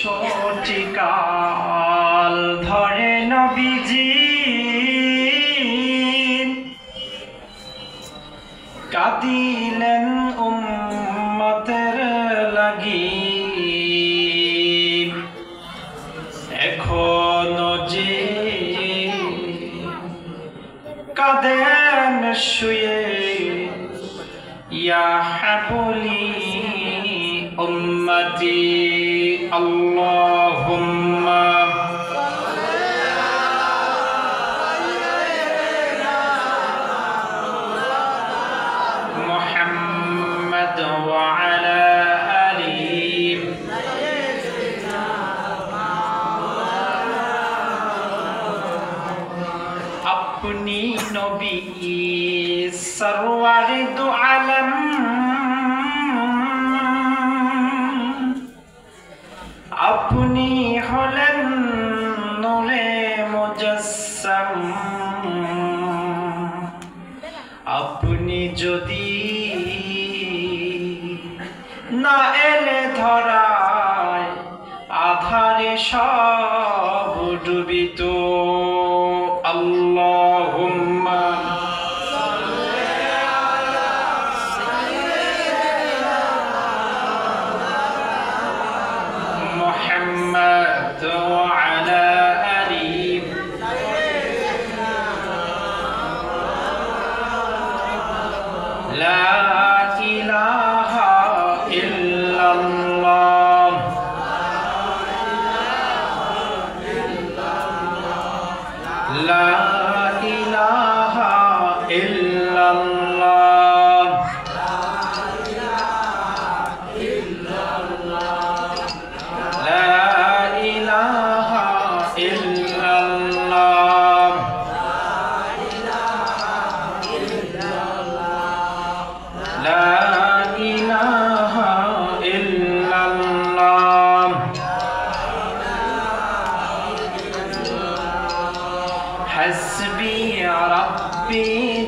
শটিকাল ধরে নবীজি কাঁদিলেন উম্মতের লাগি এখনো যে কাঁদেন শুয়ে ইয়া হাবলি উম্মতি আল্লাহুম্মা মুহাম্মাদ ওয়া আলা আলিহি আপনি নবী সরওয়ারে দু আলম আপনি হলেন নূরে মুজাসসাম আপনি যদি না এলে ধরায় আধারে সব ডুবিত আল্লাহুম্মা মুহাম্মাদ ওয়া আলা আলিহি লা ইলাহা ইল্লাল্লাহ লা ইলাহা ইল্লাল্লাহ লা ইলাহা ইল্লাল্লাহ লা ইলাহা ইল্লাল্লাহ হাসবি রাব্বি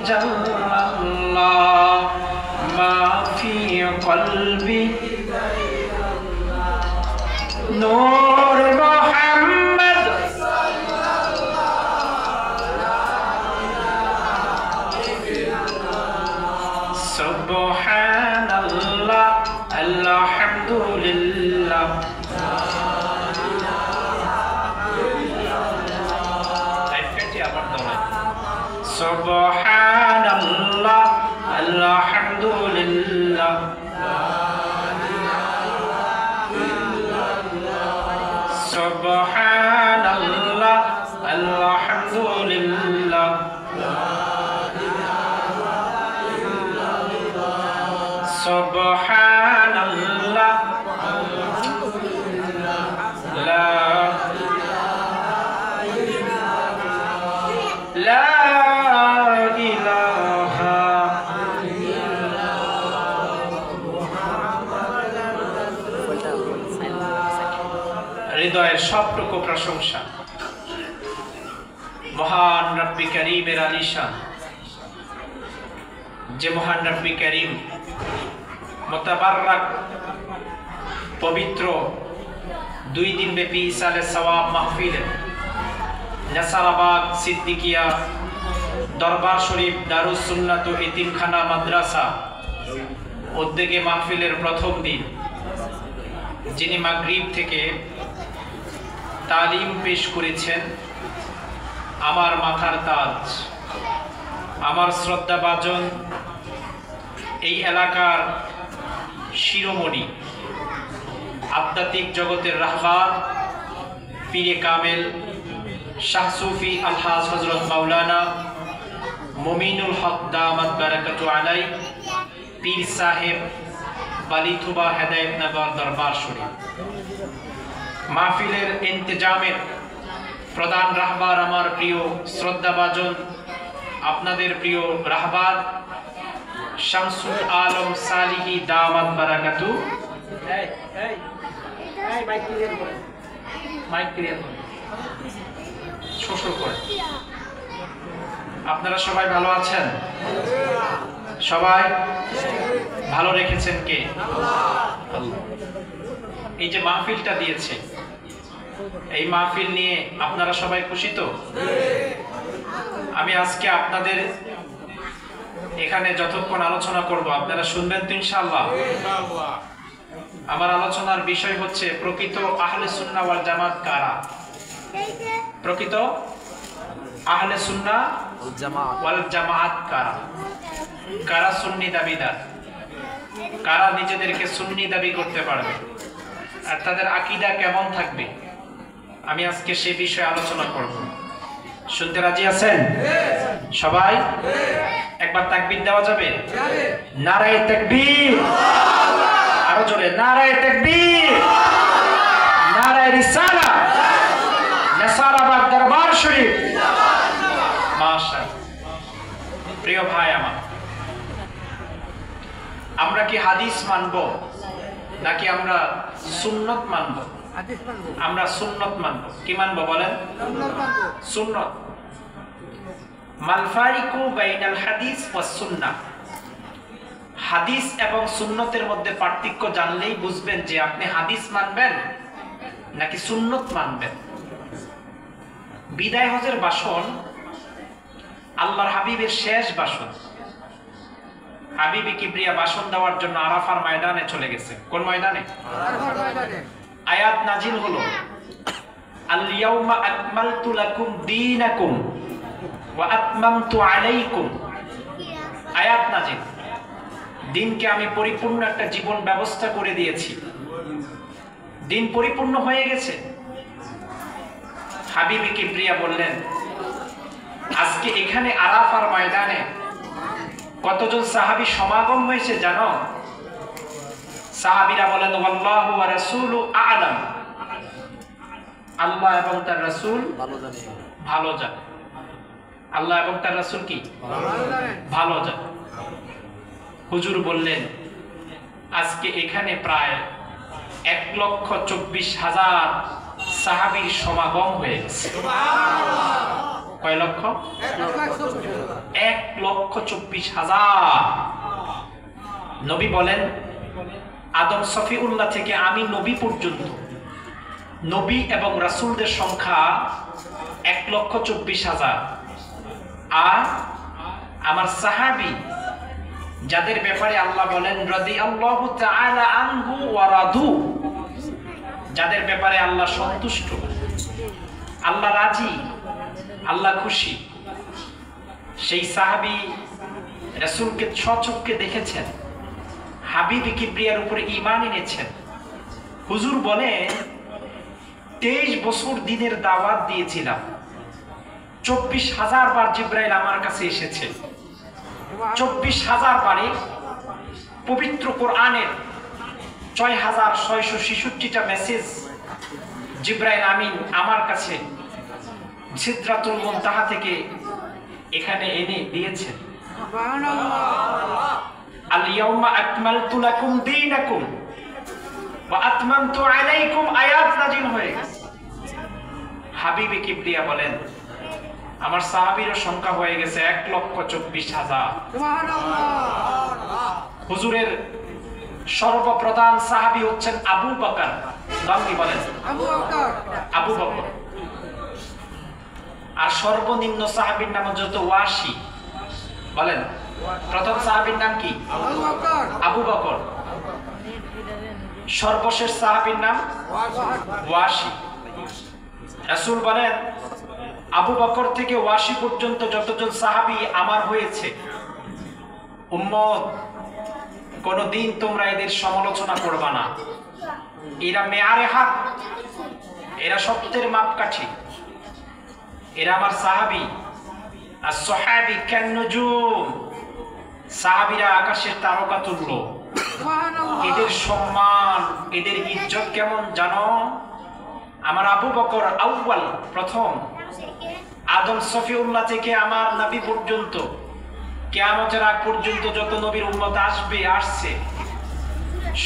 জাল্লাল্লাহ মা ফি কলবি নূর মুহাম্মদ সুবহানাল্লাহ আলহামদুলিল্লাহ সুবহানাল্লাহ আলহামদুলিল্লাহ সুবহানাল্লাহ আলহামদুলিল্লাহ সুবহানাল্লাহ লা লা ইলাহা হৃদয়ের সবটুকু প্রশংসা মহান রব্বি করিমের আলিশান যে মহান রব্বি করিম মুতাবাররাক পবিত্র 2 দিন ব্যাপী ইসালে সওয়াব মাহফিলে নাসারাবাদ সিদ্দিকিয়া দরবার শরীফ দারুস সুন্নাত ও এতিমখানা মাদ্রাসা উদ্যোগে মাহফিলের প্রথম দিন যিনি মাগরিব থেকে তালিম পেশ করেছেন আমার মাথার তাজ আমার শ্রদ্ধাভাজন এই এলাকার শিরোমণি আধ্যাত্মিক জগতের রাহবার পীরে কামেল শাহ সুফি আলহাজ হযরত মাওলানা মুমিনুল হক দামাত বারাকাতু আলাই পীর সাহেব বালিথুবা হেদায়েতনগর দরবার শরীফ মাহফিলের ইন্তেজামের প্রধান রাহবার আমার প্রিয় শ্রদ্ধাভাজন আপনাদের প্রিয় রাহবার শামসুল আলম সালিহি দামাত বারাকাতু মাইক ক্লিয়ার করে শ্বশুর করে আপনারা সবাই ভালো আছেন? সবাই ভালো রেখেছেন কে? আল্লাহ। এই যে মাহফিলটা দিয়েছে এই মাহফিল নিয়ে আপনারা সবাই খুশি তো? আমি আজকে আপনাদের এখানে যতক্ষণ আলোচনা করব আপনারা শুনবেন তো ইনশাআল্লাহ? আমার আলোচনার বিষয় হচ্ছে প্রকৃত আহলে সুন্নাহ ওয়াল জামাত কারা। প্রকৃত আহলে সুন্নাহ ওয়াল জামাত কারা, কারা সুন্নি দাবিদার, কারা নিজেদেরকে সুন্নি দাবি করতে পারবে, আর তাদের আকীদা কেমন থাকবে, আমি আজকে সেই বিষয়ে আলোচনা করব। শুনতে রাজি আছেন সবাই? একবার তাকবীর দেওয়া যাবে? নারায়ে তাকবীর, আরো জোরে নারায়ে তাকবীর, নারায়ে রিসালাত, নাসারাবাদ দরবার শরীফ। মাশাআল্লাহ। প্রিয় ভাই আমার, আমরা কি হাদিস মানব নাকি আমরা সুন্নত মানব? আমরা সুন্নত মানব। কি মানব বলেন? সুন্নত। মাল ফারিকু বাইনাল হাদিস ওয়াস সুন্নাহ। হাদিস এবং সুন্নতের মধ্যে পার্থক্য জানলেই বুঝবেন যে আপনি হাদিস মানবেন নাকি সুন্নত মানবেন। বিদায় হজের ভাষণ আল্লাহর হাবিবের শেষ ভাষণ। হাবিবে কিবরিয়া ভাষণ দেওয়ার জন্য আরাফার ময়দানে চলে গেছে। কোন ময়দানে? আয়াত নাজিল হলো, আল ইয়াউমা আকমালতু লাকুম দীনাকুম ওয়া আতমামতু আলাইকুম। আয়াত নাজিল, দিনকে আমি পরিপূর্ণ একটা জীবন ব্যবস্থা করে দিয়েছি, দিন পরিপূর্ণ হয়ে গেছে। হাবিবে কিবরিয়া বললেন, আজকে এখানে আরাফার ময়দানে কতজন সাহাবী সমাগম হয়েছে জানো? সাহাবীরা বলেন, আল্লাহু ওয়া রাসূলু আ'লাম। আল্লাহ এবং তার রাসূল ভালো জানে। আল্লাহ এবং তার রাসূল কি ভালো জানে। হুজুর বললেন, আজকে এখানে প্রায় 1,24,000 সাহাবীর সমাগম হয়ে গেছে। কয় লক্ষ? 1,24,000। নবী বলেন, আদম সফিউল্লাহ থেকে আমি নবী পর্যন্ত নবী এবং রাসূলদের সংখ্যা 1,24,000। আর আমার সাহাবী যাদের ব্যাপারে আল্লাহ বলেন রাদিয়াল্লাহু তাআলা আনহু ওয়া রাদু, যাদের ব্যাপারে আল্লাহ সন্তুষ্ট, আল্লাহ রাজি, আল্লাহ খুশি, সেই সাহাবী রাসূলকে স্বচক্ষে দেখেছেন, হাবিব কিবরিয়ার উপরে ঈমান এনেছেন। হুজুর বলে 23 বছর দিনের দাওয়াত দিয়েছিলাম, 24,000 বার জিবরাইল আমার কাছে এসেছে। 24,000 বারে পবিত্র কোরআনের 6,666টা মেসেজ জিবরাইল আমিন আমার কাছে সিদরাতুল মুনতাহা থেকে এখানে এনে দিয়েছেন। আল ইয়াউমা আকমালতু লাকুম দীনাকুম ওয়া আতমামতু আলাইকুম আয়াত নাজিল হয়ে গেছে। হাবিবে কিবরিয়া বলেন, আমার সাহাবীর সংখ্যা হয়ে গেছে 1,24,000। হুজুরের সর্বপ্রধান সাহাবী হচ্ছেন আবু বকর। নাম কি বলেন? আবু বকর। আর সর্বনিম্ন সাহাবীর নাম হচ্ছে ওয়াসি। বলেন, প্রথম সাহাবীর নাম কি? আবু বকর। সর্বশেষ সাহাবীর নাম ওয়াসি। রাসূল বলেন, আবু বকর থেকে ওয়াসি পর্যন্ত যতজন সাহাবী আমার হয়েছে, উম্মত কোনদিন তোমরা এদের সমালোচনা করবা না। এরা মেয়ারে হক, এরা সত্যের মাপকাঠি, এরা আমার সাহাবী। আর সাহাবী কান নুজুম, সাহাবীরা আকাশের তারকা তুল্য। এদের সম্মান, এদের ইজ্জত কেমন জানো? আমার আবু বকর আউয়াল, প্রথম। আদম সফিউল্লাহ থেকে আমার নবী পর্যন্ত, কিয়ামতের আগ পর্যন্ত যত নবীর উম্মত আসবে, আসছে,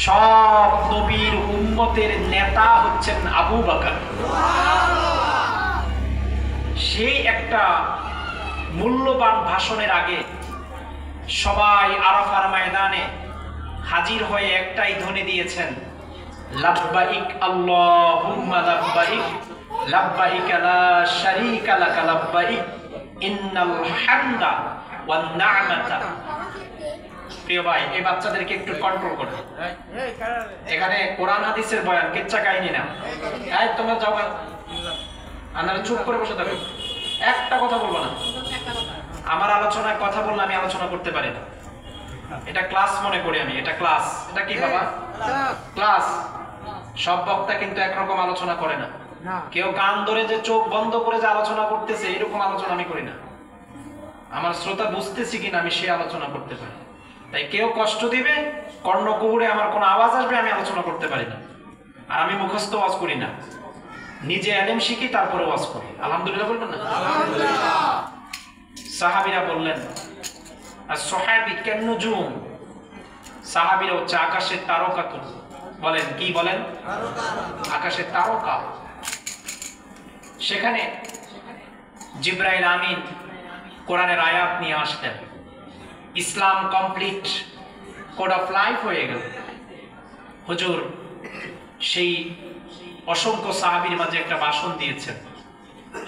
সব নবীর উম্মতের নেতা হচ্ছেন আবু বকর। সেই একটা মূল্যবান ভাষণের আগে সবাই আরাফার ময়দানে হাজির হয়ে একটাই ধ্বনি দিয়েছেন, লাব্বাইক আল্লাহুম্মা লাব্বাইক লাব্বাইক লা শারীকা লাক লাব্বাইক ইন্নাল হামদা ওয়ান নি'মাতা। প্রিয় ভাই, এই বাচ্চাদেরকে একটু কন্ট্রোল করো। এখানে কোরআন হাদিসের বয়ান, কিচ্ছা কাহিনী না। এই তোমরা যাও, আপনারা চুপ করে বসে থাকো, একটা কথা বলবো না। আমার আলোচনায় কথা বললে আমি আলোচনা করতে পারি না। এটা ক্লাস মনে করি আমি, এটা ক্লাস। এটা কি বাবা? ক্লাস। সব বক্তা কিন্তু একরকম আলোচনা করে না। কেউ কান ধরে যে চোখ বন্ধ করে যে আলোচনা করতেছে, এরকম আলোচনা আমি করি না। আমার শ্রোতা বুঝতেছি কিনা আমি সে আলোচনা করতে পারি। তাই কেউ কষ্ট দিবে, কর্ণকুহুরে আমার কোনো আওয়াজ আসবে, আমি আলোচনা করতে পারি না। আর আমি মুখস্থ ওয়াজ করি না, নিজে এলেম শিখি, তারপরে ওয়াজ করি। আলহামদুলিল্লাহ বলবেন না? সাহাবীরা বললেন, as-sahabi kan-nujum, সাহাবীরা হচ্ছে আকাশের তারকা। তো বলেন কি বলেন? আকাশের তারকা। সেখানে জিবরাইল আমিন কোরআনের আয়াত নিয়ে আসলেন। ইসলাম কমপ্লিট, কোড অফ লাইফ হয়ে গেল। হুজুর সেই অসংখ্য সাহাবীর মাঝে একটা ভাষণ দিয়েছেন।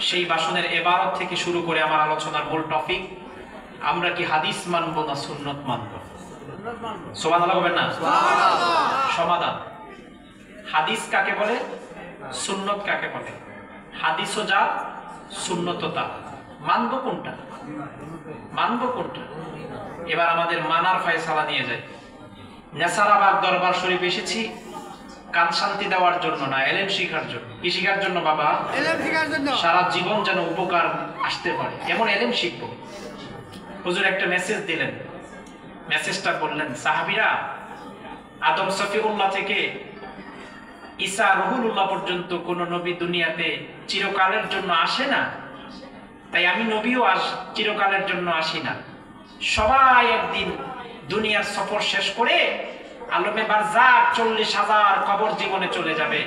সেই ভাষণের ইবারত থেকে শুরু করে আমার আলোচনার মূল টপিক, আমরা কি হাদিস মানব না সুন্নত মানব? সুবহানাল্লাহ বলবেন না? সমাধান। হাদিস কাকে বলে, সুন্নত কাকে বলে? হাদিসও যা, সুন্নতও তা। মানব কোনটা? মানব কোনটা? এবার আমাদের মানার ফয়সালা নিয়ে যায়। নেসারাবাগ দরবার শরীফ এসেছি কান শান্তি দেওয়ার জন্য না, এলেম শিখার জন্য। কি শিখার জন্য বাবা? এলেম শিখার জন্য। সারা জীবন যেন উপকার আসতে পারে এমন এলেম শিখবো। হুজুর একটা মেসেজ দিলেন। মেসেজটা বললেন, সাহাবীরা আদম সফিউল্লাহ থেকে ঈসা রুহুল্লাহ পর্যন্ত কোন নবী দুনিয়াতে চিরকালের জন্য আসে না, তাই আমি নবীও চিরকালের জন্য আসি না। সবাই একদিন দুনিয়ার সফর শেষ করে আলমে বারজাখ 40,000 কবর জীবনে চলে যাবে।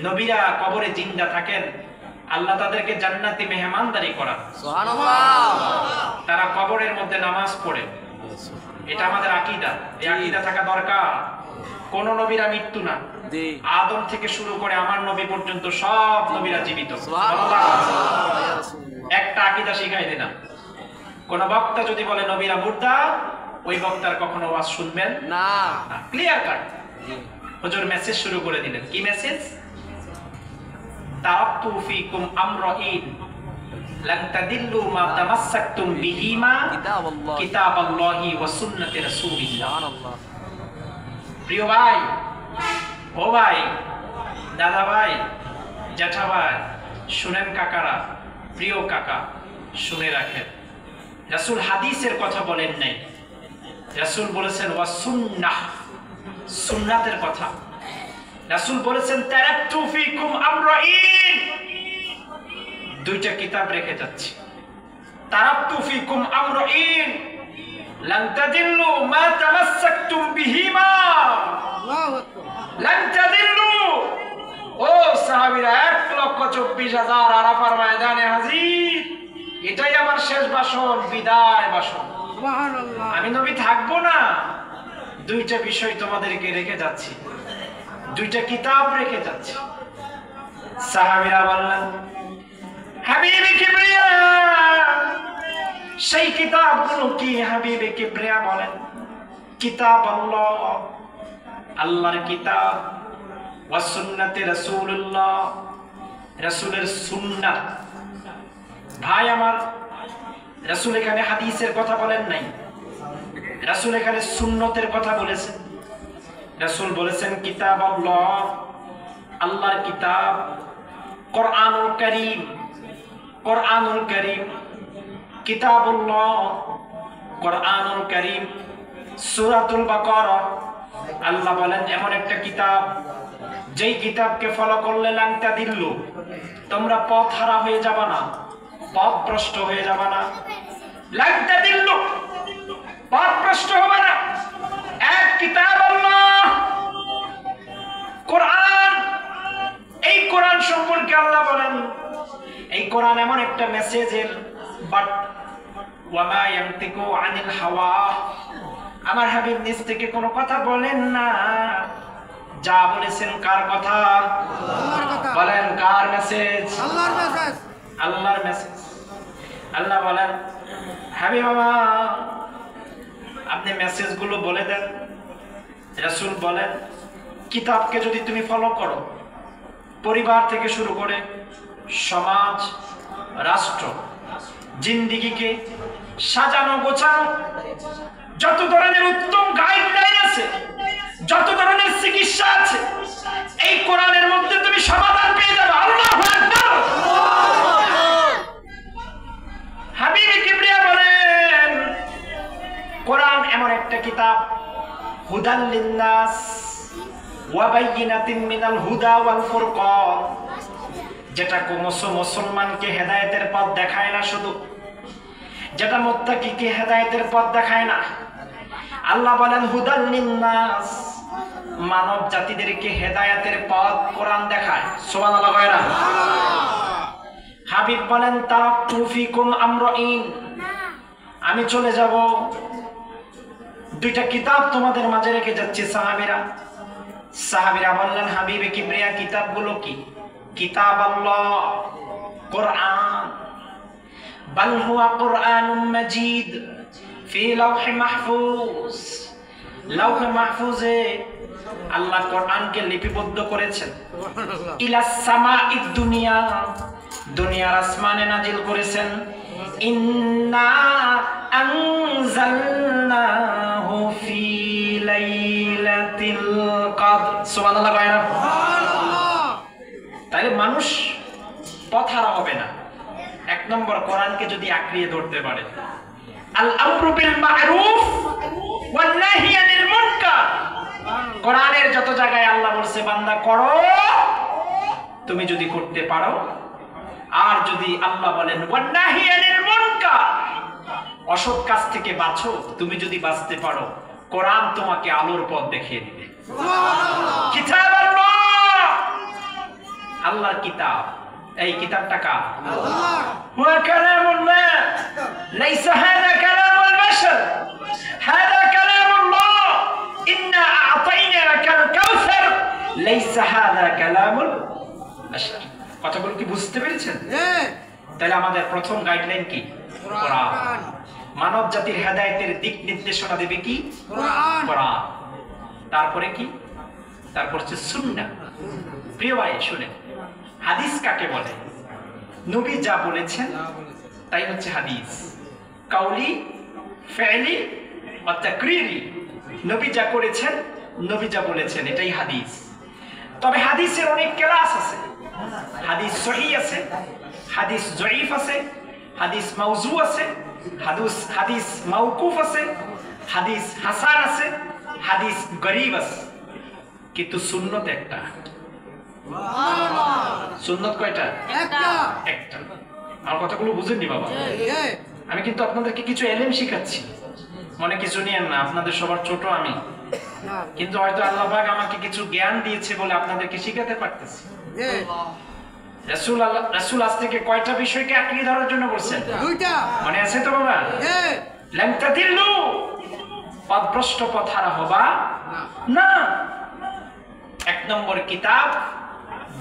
নবীরা কবরে জিন্দা থাকেন, আল্লাহ তাদেরকে জান্নাতি মেহমানদারি করান। সুবহানাল্লাহ। তারা কবরের মধ্যে নামাজ পড়ে। এটা আমাদের আকীদা। এই আকীদা থাকা দরকার। কোন নবীরা মৃত্যু না, আদম থেকে শুরু করে আমার নবী পর্যন্ত সব নবীরা জীবিত। সুবহানাল্লাহ। একটা আকীদা শিখাই দিলাম। কোন বক্তা যদি বলে নবীরা মুর্দা, ওই বক্তার কখনো ওয়াজ শুনবেন না। Clear cut. হুজুর মেসেজ শুরু করে দিলেন। কি মেসেজ? তারাকতু ফীকুম আমরাইন লান তাদিল্লু মা তামাসসাকতুম বিহিমা কিতাবাল্লাহি ওয়া সুন্নতি রাসূলিল্লাহ। সুবহানাল্লাহ। প্রিয় ভাই, ও ভাই, দাদা ভাই, জ্যাঠা ভাই, শুনেন কাকারা, প্রিয় কাকা, শুনে রাখেন। রাসূল হাদিসের কথা বলেন নাই, রাসূল বলেছেন ওয়া সুন্নাহ, সুন্নাতের কথা। রাসূল বলেছেন তারাকতু ফীকুম আমরাইন, দুইটা কিতাব রেখে যাচ্ছি। তারাকতু ফীকুম আমরাইন লান তাদিল্লু মা তামাসসাকতুম বিহিমা। আল্লাহু আকবার। লান তাদিল্লু। ও সাহাবীরা, 1,24,000 আরাফার ময়দানে হাজির। এটাই আমার শেষ ভাষণ, বিদায় ভাষণ। সুবহানাল্লাহ। আমি নবী থাকবো না। দুইটা বিষয় তোমাদেরকে রেখে যাচ্ছি, দুইটা কিতাব রেখে যাচ্ছি। সাহাবীরা বললেন, হাবিবে কিবরিয়া, সেই কিতাবগুলো কি? হাবিবে কিবরিয়া বলেন, কিতাব আল্লাহ, আল্লাহর কিতাব, ওয়া সুন্নতে রাসূলুল্লাহ, রাসূলের সুন্নাত। ভাই আমার, রাসূল এখানে হাদিসের কথা বলেন নাই, রাসূল এখানে সুন্নতের কথা বলেছেন। রাসূল বলেছেন কিতাব আল্লাহ, আল্লাহর কিতাব, কোরআনুল কারীম, কোরআনুল কারীম, কিতাবুল্লাহ, কোরআনুল কারীম। সূরাতুল বাকারা, আল্লাহ বলেন এমন একটা কিতাব, যেই কিতাবকে ফলো করলে লান তাদিল্লু, তোমরা পথ হারা হয়ে যাবে না, পথভ্রষ্ট হয়ে যাবে না। লান তাদিল্লু, পথভ্রষ্ট হবে না। এক কিতাব আল্লাহ, কোরআন। এই কোরআন সম্পর্কে আল্লাহ বলেন, এই কোরআন এমন একটা মেসেজের, বাট ওয়া মা ইয়ানতিকু আনিল হাওয়া, আমার হাবিব নিজ থেকে কোনো কথা বলেন না, যা বলেছেন কার কথা? বলেন কার মেসেজ? আল্লাহর মেসেজ। আল্লাহর মেসেজ। আল্লাহ বলেন, হাবিব বাবা আপনি মেসেজগুলো বলে দেন। রাসূল বলেন, কিতাবকে যদি তুমি ফলো করো, পরিবার থেকে শুরু করে সমাজ, রাষ্ট্র, জিন্দিগিকে সাজানো গোছানো, যত ধরনের উত্তম গাইডলাইন আছে, যত ধরনের চিকিৎসা আছে, এই কোরআনের মধ্যে তুমি সমাধান পেয়ে যাবে। আল্লাহু আকবার। হাবিব কিবরিয়া বলেন, কোরআন এমন একটা কিতাব, হুদাল লিন্নাস ওয়া বাইয়িনাতিন মিনাল হুদা ওয়াল ফুরকান, যেটা মুসলমানকে হেদায়েতের পথ দেখায় না, শুধু যেটা মুত্তাকিকে হেদায়েতের পথ দেখায় না। আল্লাহ বলেন হুদাল লিন্নাস, মানব জাতিদেরকে হেদায়েতের পথ কোরআন দেখায়। সুবহানাল্লাহ কয় না? হাবিব বলেন, তারাকতু ফিকুম আমরাইন, আমি চলে যাব, দুইটা কিতাব তোমাদের মাঝে রেখে যাচ্ছি। সাহাবীরা বললেন, হাবিবে কিবরিয়া কিতাবগুলো কি? কিতাব আল্লাহ, কোরআন। বাল হুয়া কুরআনুম মাজিদ ফি লাওহি মাহফুজ, লাওহে মাহফুজে আল্লাহ কোরআনকে লিপিবদ্ধ করেছেন। ইলাস সামাইদ দুনিয়া, দুনিয়ার আসমানে নাজিল করেছেন। ইন্না আনজালনাহু ফি লাইলাতিল কদর। সুবহানাল্লাহ কয় না? তাহলে মানুষ পথহারা হবে না। এক নম্বর, কোরআনকে যদি আঁকড়িয়ে ধরতে পারে। আল আমরু বিল মা'রুফ ওয়ান নাহই আনিল মুনকার, কোরআনের যত জায়গায় আল্লাহ বলছে বান্দা করো, তুমি যদি করতে পারো, আর যদি আল্লাহ বলেন ওয়ান নাহই আনিল মুনকার, অসৎ কাজ থেকে বাঁচো, তুমি যদি বাঁচতে পারো, কোরআন তোমাকে আলোর পথ দেখিয়ে দিবে। সুবহানাল্লাহ। কিতাব আল্লাহ, আল্লাহর কিতাব। এই কিতাবটা কার? আল্লাহ। হুয়া কালামুল্লাহ, লাইসা হাযা কালামুল বাশার, হাযা কালামুল্লাহ। ইন্না আ'তাইনাকাল কাউসার, লাইসা হাযা কালামুল বাশার। কথাগুলো কি বুঝতে পেরেছেন? হ্যাঁ। তাহলে আমাদের প্রথম গাইডলাইন কি? কোরআন। মানব জাতির হেদায়েতের দিক নির্দেশনা দেবে কি? কোরআন। কোরআন। তারপরে কি? তারপর হচ্ছে সুন্নাহ। প্রিয় ভাই শুনেন, হাদিস কাকে বলে? নবী যা বলেছেন তাই হচ্ছে হাদিস। কাউলি, ফেলি বা তাকরিরি, নবী যা করেছেন, নবী যা বলেছেন, এটাই হাদিস। তবে হাদিসের অনেক ক্লাস আছে। হাদিস সহিহ আছে, হাদিস জয়ীফ আছে, হাদিস মাউজু আছে, হাদিস মাওকুফ আছে, হাদিস হাসান আছে, হাদিস গরীব আছে। কিন্তু সুন্নত একটা। সুন্নত কয়টা? একটা। একটা। আমার কথাগুলো বুঝেননি বাবা? আমি কিন্তু আপনাদেরকে কিছু এলেম শিখাচ্ছি, মনে কিছু নিয়েন না। আপনাদের সবার ছোট আমি, কিন্তু হয়তো আল্লাহ পাক আমাকে কিছু জ্ঞান দিয়েছে বলে আপনাদেরকে শিখাতে পারতেছি। রাসূল আজ থেকে কয়টা বিষয়কে আঁকড়িয়ে ধরার জন্য বলছেন? দুইটা। মনে আছে তো বাবা? লাম তাদিল্লু, পথভ্রষ্ট পথহারা হবা না। এক নম্বর কিতাব,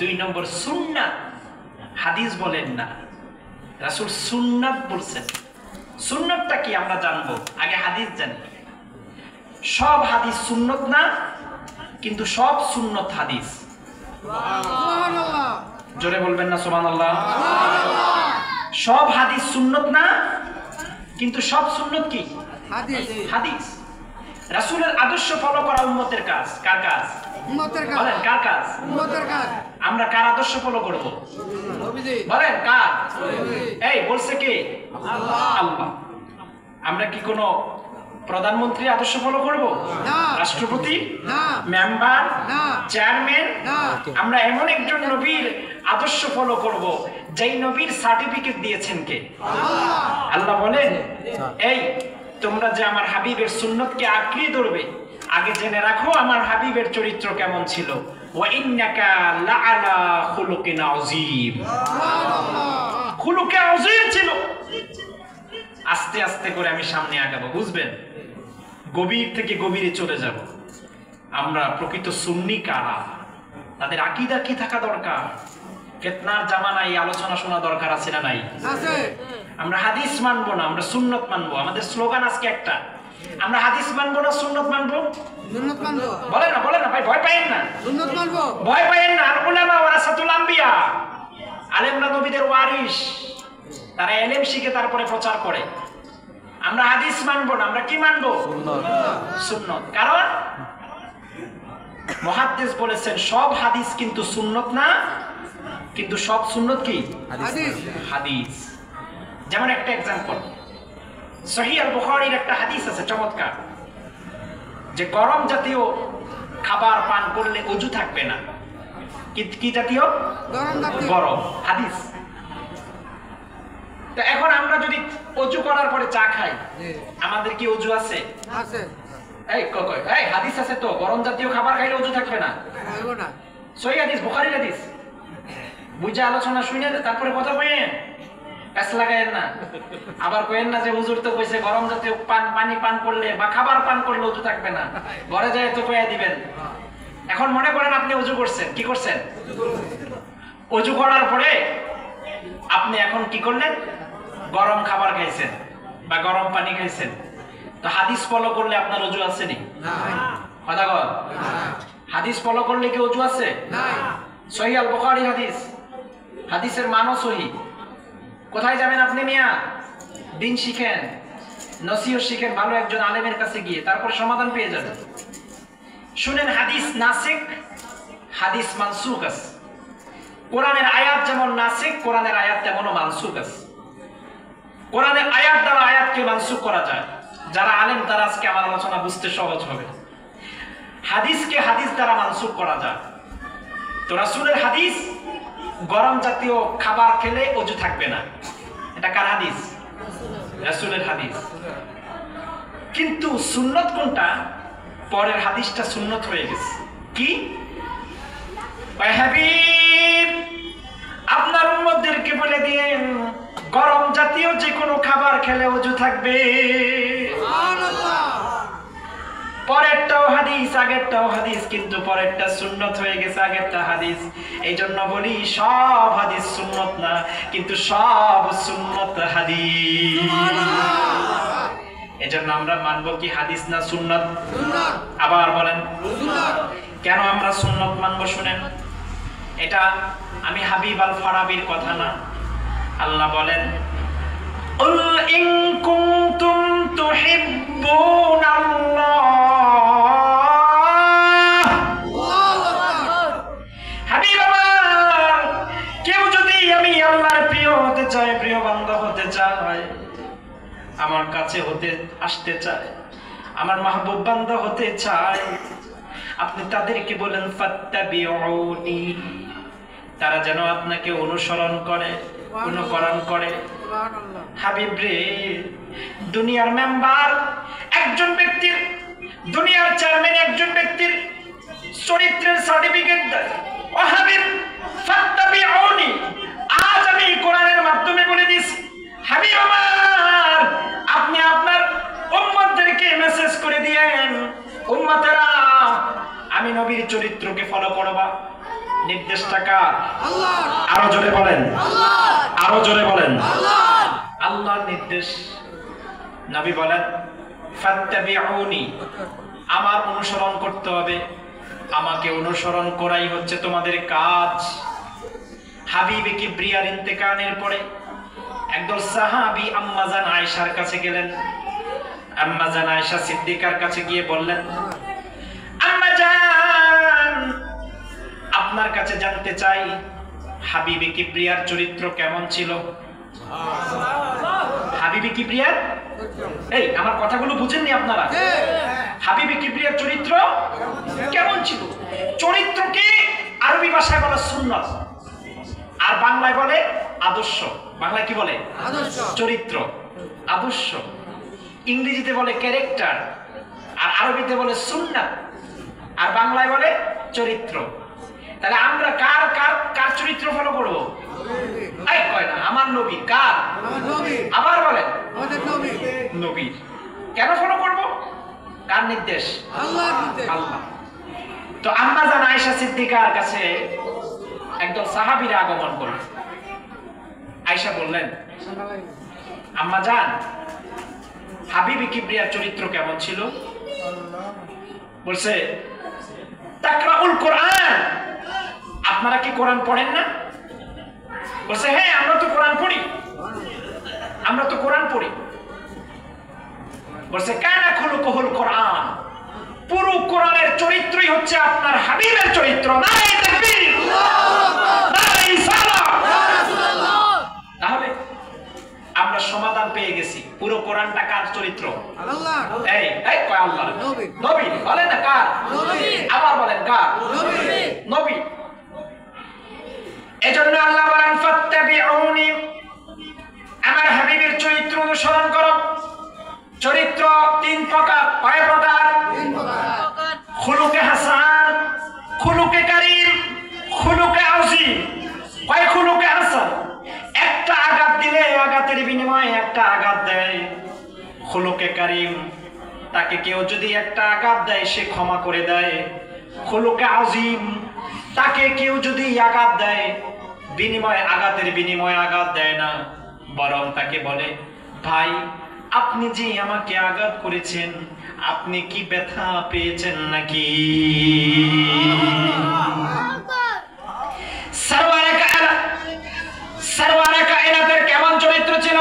দুই নম্বর সুন্নাত। হাদিস বলেন না, রাসূল সুন্নাত বলছেন। সুন্নাতটা কি আমরা জানবো, আগে হাদিস জানি। সব হাদিস সুন্নত না, কিন্তু সব সুন্নত হাদিস। সুবহানাল্লাহ। জোরে বলবেন না সুবহানাল্লাহ? সব হাদিস সুন্নত না, কিন্তু সব সুন্নত কি? হাদিস। হাদিস। রাসূলের আদর্শ ফলো করা উম্মতের কাজ। কার কাজ? উম্মতের কাজ। বলেন কার কাজ? উম্মতের কাজ। আমরা কার আদর্শ ফলো করব? নবীজি। বলেন কার? এই বলছে কে? আল্লাহ। আল্লাহ। আমরা কি কোনো প্রধানমন্ত্রী আদর্শ ফলো করব? না। রাষ্ট্রপতি? না। মেম্বার? না। চেয়ারম্যান? না। আমরা এমন একজন নবীর আদর্শ ফলো করব যেই নবীর সার্টিফিকেট দিয়েছেন কে? আল্লাহ। আল্লাহ বলেন, এই তোমরা যে আমার হাবিবের সুন্নতকে আঁকড়িয়ে ধরবে, আগে জেনে রাখো আমার হাবিবের চরিত্র কেমন ছিল। ওয়া ইন্নাকা লাআলা খুলুকিন আযীম। সুবহানাল্লাহ। খুলুকে আযীম ছিল। আস্তে আস্তে করে আমি সামনে আগাবো, বুঝবেন? গভীর থেকে গভীরে চলে যাব। আমরা প্রকৃত সুন্নি কারা, তাদের আকীদা কি থাকা দরকার। ফিতনার জামানায় আলোচনা শোনা দরকার আছে না নাই? আমরা হাদিস মানবো না, আমরা সুন্নত মানবো। আমাদের স্লোগান আজকে একটা, আমরা হাদিস মানবো না সুন্নত মানবো। বলেন না ভাই, ভয় পাইেন না, ভয় পাইেন না। আর উলামা ওয়ারাসাতুল আম্বিয়া, আলেমরা নবীদের ওয়ারিস, তারা ইলম শিখে তারপরে প্রচার করে। আমরা হাদিস মানবো না, আমরা কি মানবো? সুন্নত। কারণ মুহাদ্দিস বলেছেন সব হাদিস কিন্তু সুন্নত না, কিন্তু সব সুন্নত কি? হাদিস। যেমন একটা এক্সাম্পল, সহিহ আল বুখারীর একটা হাদিস আছে চমৎকার, যে গরম জাতীয় খাবার পান করলে ওযু থাকবে না। কি জাতীয়? গরম। হাদিস। তো এখন আমরা যদি ওযু করার পরে চা খাই, আমাদের কি ওযু আছে? এই হাদিস আছে তো, গরম জাতীয় খাবার খাইলে ওযু থাকবে না। সহিহ হাদিস, বুখারীর হাদিস। বুঝা আলোচনা শুনে তারপরে কথা কইেন, প্যাস লাগায়েন না। আবার কইেন না যে হুজুর তো কইছে গরম জাতীয় পানি পান করলে বা খাবার পান করলে ওযু থাকবে না, ঘরে যায় তো কইয়া দিবেন। এখন মনে করেন আপনি ওযু করছেন, কি করছেন? ওযু করার পরে আপনি এখন কি করলেন? গরম খাবার খাইছেন বা গরম পানি খাইছেন। তো হাদিস ফলো করলে আপনার ওযু আছে নি? কথা কর। হাদিস ফলো করলে কি ওযু আছে? সহিহ আল বুখারী হাদিস, হাদিসের মানও সহিহ। কোথায় যাবেন আপনি মিয়া? দিন শিখেন, নসিহত শিখেন ভালো একজন আলেমের কাছে গিয়ে, তারপর সমাধান পেয়ে যাবেন। শুনেন, হাদিস নাসিক, হাদিস মানসুখ আছে। কোরআনের আয়াত যেমন নাসিক, কোরআনের আয়াত তেমনও মানসুখ আছে। কোরআনের আয়াত দ্বারা আয়াতকে মানসুখ করা যায়। যারা আলেম তারা আজকে আমার আলোচনা বুঝতে সহজ হবে। হাদিসকে হাদিস দ্বারা মানসুখ করা যায়। তো রাসূলের হাদিস, গরম জাতীয় খাবার খেলে ওযু থাকবে না, এটা কার হাদিস? রাসূলের হাদিস। কিন্তু সুন্নত কোনটা? পরের হাদিসটা সুন্নত হয়ে গেছে। কি? ওই হাবিব আপনার উম্মতদেরকে বলে দিয়েন গরম জাতীয় যে কোনো খাবার খেলে ওযু থাকবে। সুবহানাল্লাহ। পরেরটাও হাদিস, আগেরটাও হাদিস, কিন্তু পরেরটা সুন্নত হয়ে গেছে, আগেরটা হাদিস। এই জন্য বলি সব হাদিস সুন্নত না, কিন্তু সব সুন্নত হাদিস। এই জন্য আমরা মানবো কি হাদিস না সুন্নত? আবার বলেন কেন আমরা সুন্নত মানবো? শুনেন, এটা আমি হাবিব আল ফারাবির কথা না। আল্লাহ বলেন, উল ইন কুনতুম তুহিব্বুনাল্লাহ, হাবিব আমার, কেউ যদি আমি আল্লাহর প্রিয় হতে চায়, প্রিয় বান্দা হতে চায়, আমার কাছে আসতে চায়, আমার মাহবুব বান্দা হতে চায়, আপনি তাদেরকে বলেন ফাত্তাবিউনি, তারা যেন আপনাকে অনুসরণ করে, অনুকরণ করে। হাবিব রে, দুনিয়ার মেম্বার একজন ব্যক্তির, দুনিয়ার চেয়ারম্যান একজন ব্যক্তির চরিত্রের সার্টিফিকেট দেয়। ও হাবিব ফাত্তাবিউনি, আজ আমি কোরআনের মাধ্যমে বলে দিছি, হাবিব আমার, আপনি আপনার উম্মতদেরকে মেসেজ করে দিয়েন, উম্মতেরা আমি নবীর চরিত্রকে ফলো করবা। নির্দেশটা কার? আল্লাহর। আরো জোরে বলেন আল্লাহর। আরো জোরে বলেন আল্লাহর। আল্লাহর নির্দেশ। নবী বলেন ফাত্তাবিউনি, আমার অনুসরণ করতে হবে, আমাকে অনুসরণ করাই হচ্ছে তোমাদের কাজ। হাবিবে কিবরিয়ার ইন্তেকালের পরে একদল সাহাবী আম্মা জান আয়েশার কাছে গেলেন। আম্মা জান আয়েশা সিদ্দিকার কাছে গিয়ে বললেন, আম্মা জান, আপনার কাছে জানতে চাই হাবিবে কিবরিয়ার চরিত্র কেমন ছিল। হাবিবে কিবরিয়ার, এই আমার কথাগুলো বুঝেননি আপনারা? হাবিবে কিবরিয়ার চরিত্র কেমন ছিল? চরিত্রকে আরবি ভাষায় বলে সুন্নাত, আর বাংলায় বলে আদর্শ। বাংলায় কি বলে? আদর্শ। চরিত্র, আদর্শ। ইংরেজিতে বলে ক্যারেক্টার, আর আরবিতে বলে সুন্নাত, আর বাংলায় বলে চরিত্র। তাহলে আমরা কার কার কার চরিত্র ফলো করব? এই কয় না, আমার নবী। কার? আমার নবী। আবার বলেন আমাদের নবী। নবী কেন ফলো করব? কার নির্দেশ? আল্লাহর নির্দেশ। আল্লাহ। তো আম্মা জান আয়েশা সিদ্দিকার কাছে একদল সাহাবীরা আগমন করলেন। আয়েশা বললেন, আম্মা জান, হাবিবি কিবরিয়ার চরিত্র কেমন ছিল? বলছে, তাকরাউল কোরআন, আপনারা কি কোরআন পড়েন না? বলছে, হ্যাঁ আমরা তো কোরআন পড়ি, আমরা তো কোরআন পড়ি। বলছে, কানা খুলুকুল কোরআন, পুরো কোরআনের চরিত্রই হচ্ছে আপনার হাবিবের চরিত্র। নারে তাকবীর, নারে ইসালাহ। তাহলে আমরা সমাধান পেয়ে গেছি, পুরো কোরআনটা কার চরিত্র? আল্লাহ। এই এই কয় আল্লাহ, নবী বলেন না কার? নবী। আবার বলেন কার? নবী। নবী। এজন্য আল্লাহ বলেন, ফাত্তাবিউনি, আমার হাবিবের চরিত্র অনুসরণ করো। চরিত্র তিন প্রকার। কয় প্রকার? তিন প্রকার। খুলুকে হাসান, খুলুকে কারীম, খুলুকে আযীম। কয় খুলুকে হাসান? একটা আঘাত দিলে আঘাতের বিনিময়ে একটা আঘাত দেয়। খুলুকে কারীম, তাকে কেউ যদি একটা আঘাত দেয় সে ক্ষমা করে দেয়। খুলুকে আযীম, তাকে কেউ যদি আঘাত দেয় বিনিময়ে আঘাতের বিনিময়ে আঘাত দেয় না, বরং তাকে বলে, ভাই আপনি যে আমাকে আঘাত করেছেন, আপনি কি ব্যথা পেয়েছেন নাকি? সরওয়ারে কায়নাতের কেমন চরিত্র ছিল?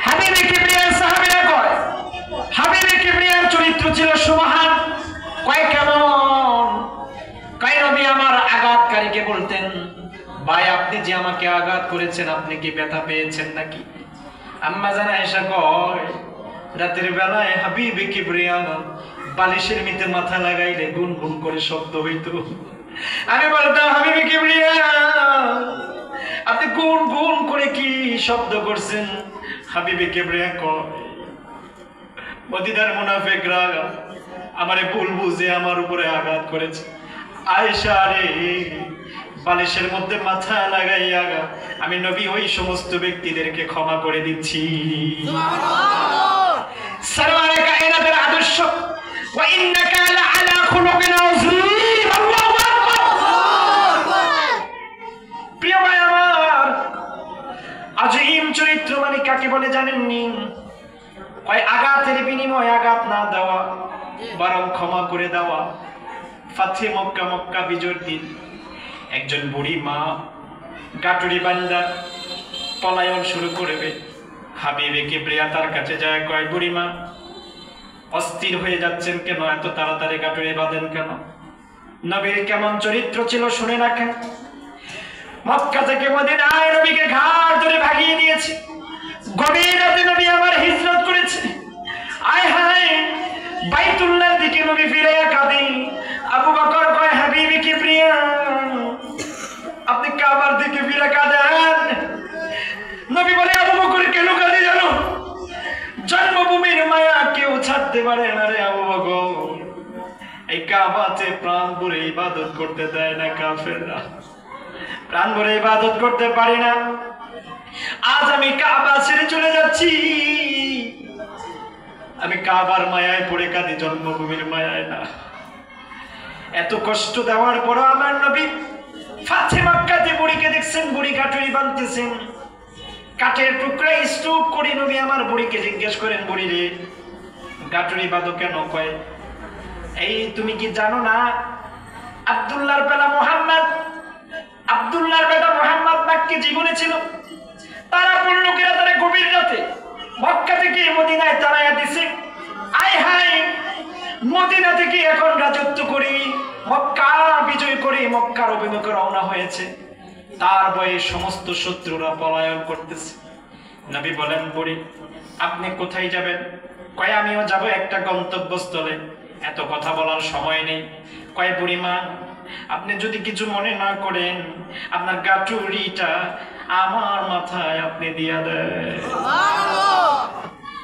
হাবিবে কিবরিয়ার সাহাবীরা কয়, হাবিবে কিবরিয়ার চরিত্র ছিল সুবহান। কয় কেমন? কয় নবী আমার আঘাতকারীকে বলতেন, ভাই আপনি যে আমাকে আঘাত করেছেন, আপনি কি ব্যথা পেয়েছেন নাকি? আম্মা জান আয়েশা কয়, রাতের বেলায় হাবিবে কিবরিয়া বালিশের নিচে মাথা লাগাইলে গুনগুন করে শব্দ হইতো। আমি বলতাম, হাবিবে কিবরিয়া আপনি গুন গুন করে কি শব্দ করছেন? হাবিবে কিবরিয়া কয়, মদিনার মুনাফিকরা আমারে ভুল বুঝে আমার উপরে আঘাত করেছে। আয়েশা রে, বালিশের মধ্যে মাথা লাগাইয়া আমি নবী ওই সমস্ত ব্যক্তিদেরকে ক্ষমা করে দিচ্ছি। সরওয়ারে কায়নাতের আদর্শ, ওয়া ইন্নাকা লাআলা খুলুকিন আযীম। আল্লাহু আকবার। প্রিয় ভাই আমার, আযীম চরিত্র মানে কাকে বলে জানেননি? কয় আঘাতের বিনিময়ে আঘাত না দেওয়া, বরং ক্ষমা করে দেওয়া। ফাতহে মক্কা, মক্কা বিজয়ের দিন একজন বুড়ি মা গাটুরি বান্দা পলায়ন শুরু করবে। হাবিবে কিবরিয়া তার কাছে যায়, কয় বুড়ি মা অস্থির হয়ে যাচ্ছেন কেন? এত তাড়াতাড়ি গাটুরি বাঁধেন কেন? নবীর কেমন চরিত্র ছিল শুনে রাখেন। মক্কা থেকে মদিনায় নবীকে ঘাট ধরে ভাগিয়ে দিয়েছে। গভীর রাতে নবী আমার হিজরত করেছে। আয় হায়, বাইতুল্লাহর দিকে নবী ফিরে কাঁদে। আবু বকর কয়, হাবিবে কিবরিয়া আপনি কাবার দিকে ফিরে কাঁদেন? নবী বলে, আবু বকর কেন কাঁদে জানো? জন্মভূমির মায়া কেউ ছাড়তে পারে না রে আবু বকর। এই কাবাতে প্রাণ ভরে ইবাদত করতে দেয় না কাফেররা, প্রাণ ভরে ইবাদত করতে পারি না। আজ আমি কাবা ছেড়ে চলে যাচ্ছি, আমি কাবার মায়ায় পড়ে কাঁদি, জন্মভূমির মায়ায় না। এত কষ্ট দেওয়ার পর আমার নবী ফাতহে মক্কাতে বুড়িকে দেখছেন, বুড়ি গাটুরি বাঁধতেছেন। কাঠের টুকরা স্তূপ করে নবী আমার বুড়িকে জিজ্ঞেস করেন, বুড়ি রে গাটুরি বাঁধো কেন? কয়, এই তুমি কি জানো না আব্দুল্লাহর বেটা মুহাম্মদ, আব্দুল্লাহর বেটা মুহাম্মদ মক্কায় জীবনে ছিল। তারা লোকেরা তারা গভীর রাতে মক্কা থেকে মদিনায় তাড়াইয়া দিছে। আয় হায়, মদিনা থেকে এখন রাজত্ব করি, মক্কা বিজয় করে মক্কার অভিমুখে রওনা হয়েছে। তার ভয়ে সমস্ত শত্রুরা পলায়ন করতেছে। নবী বলেন, বুড়ি আপনি কোথায় যাবেন? কয়, আমিও যাব একটা গন্তব্যস্থলে। এত কথা বলার সময় নেই। কয়, বুড়িমা আপনি যদি কিছু মনে না করেন, আপনার গাটুরিটা আমার মাথায় আপনি দিয়া দেন।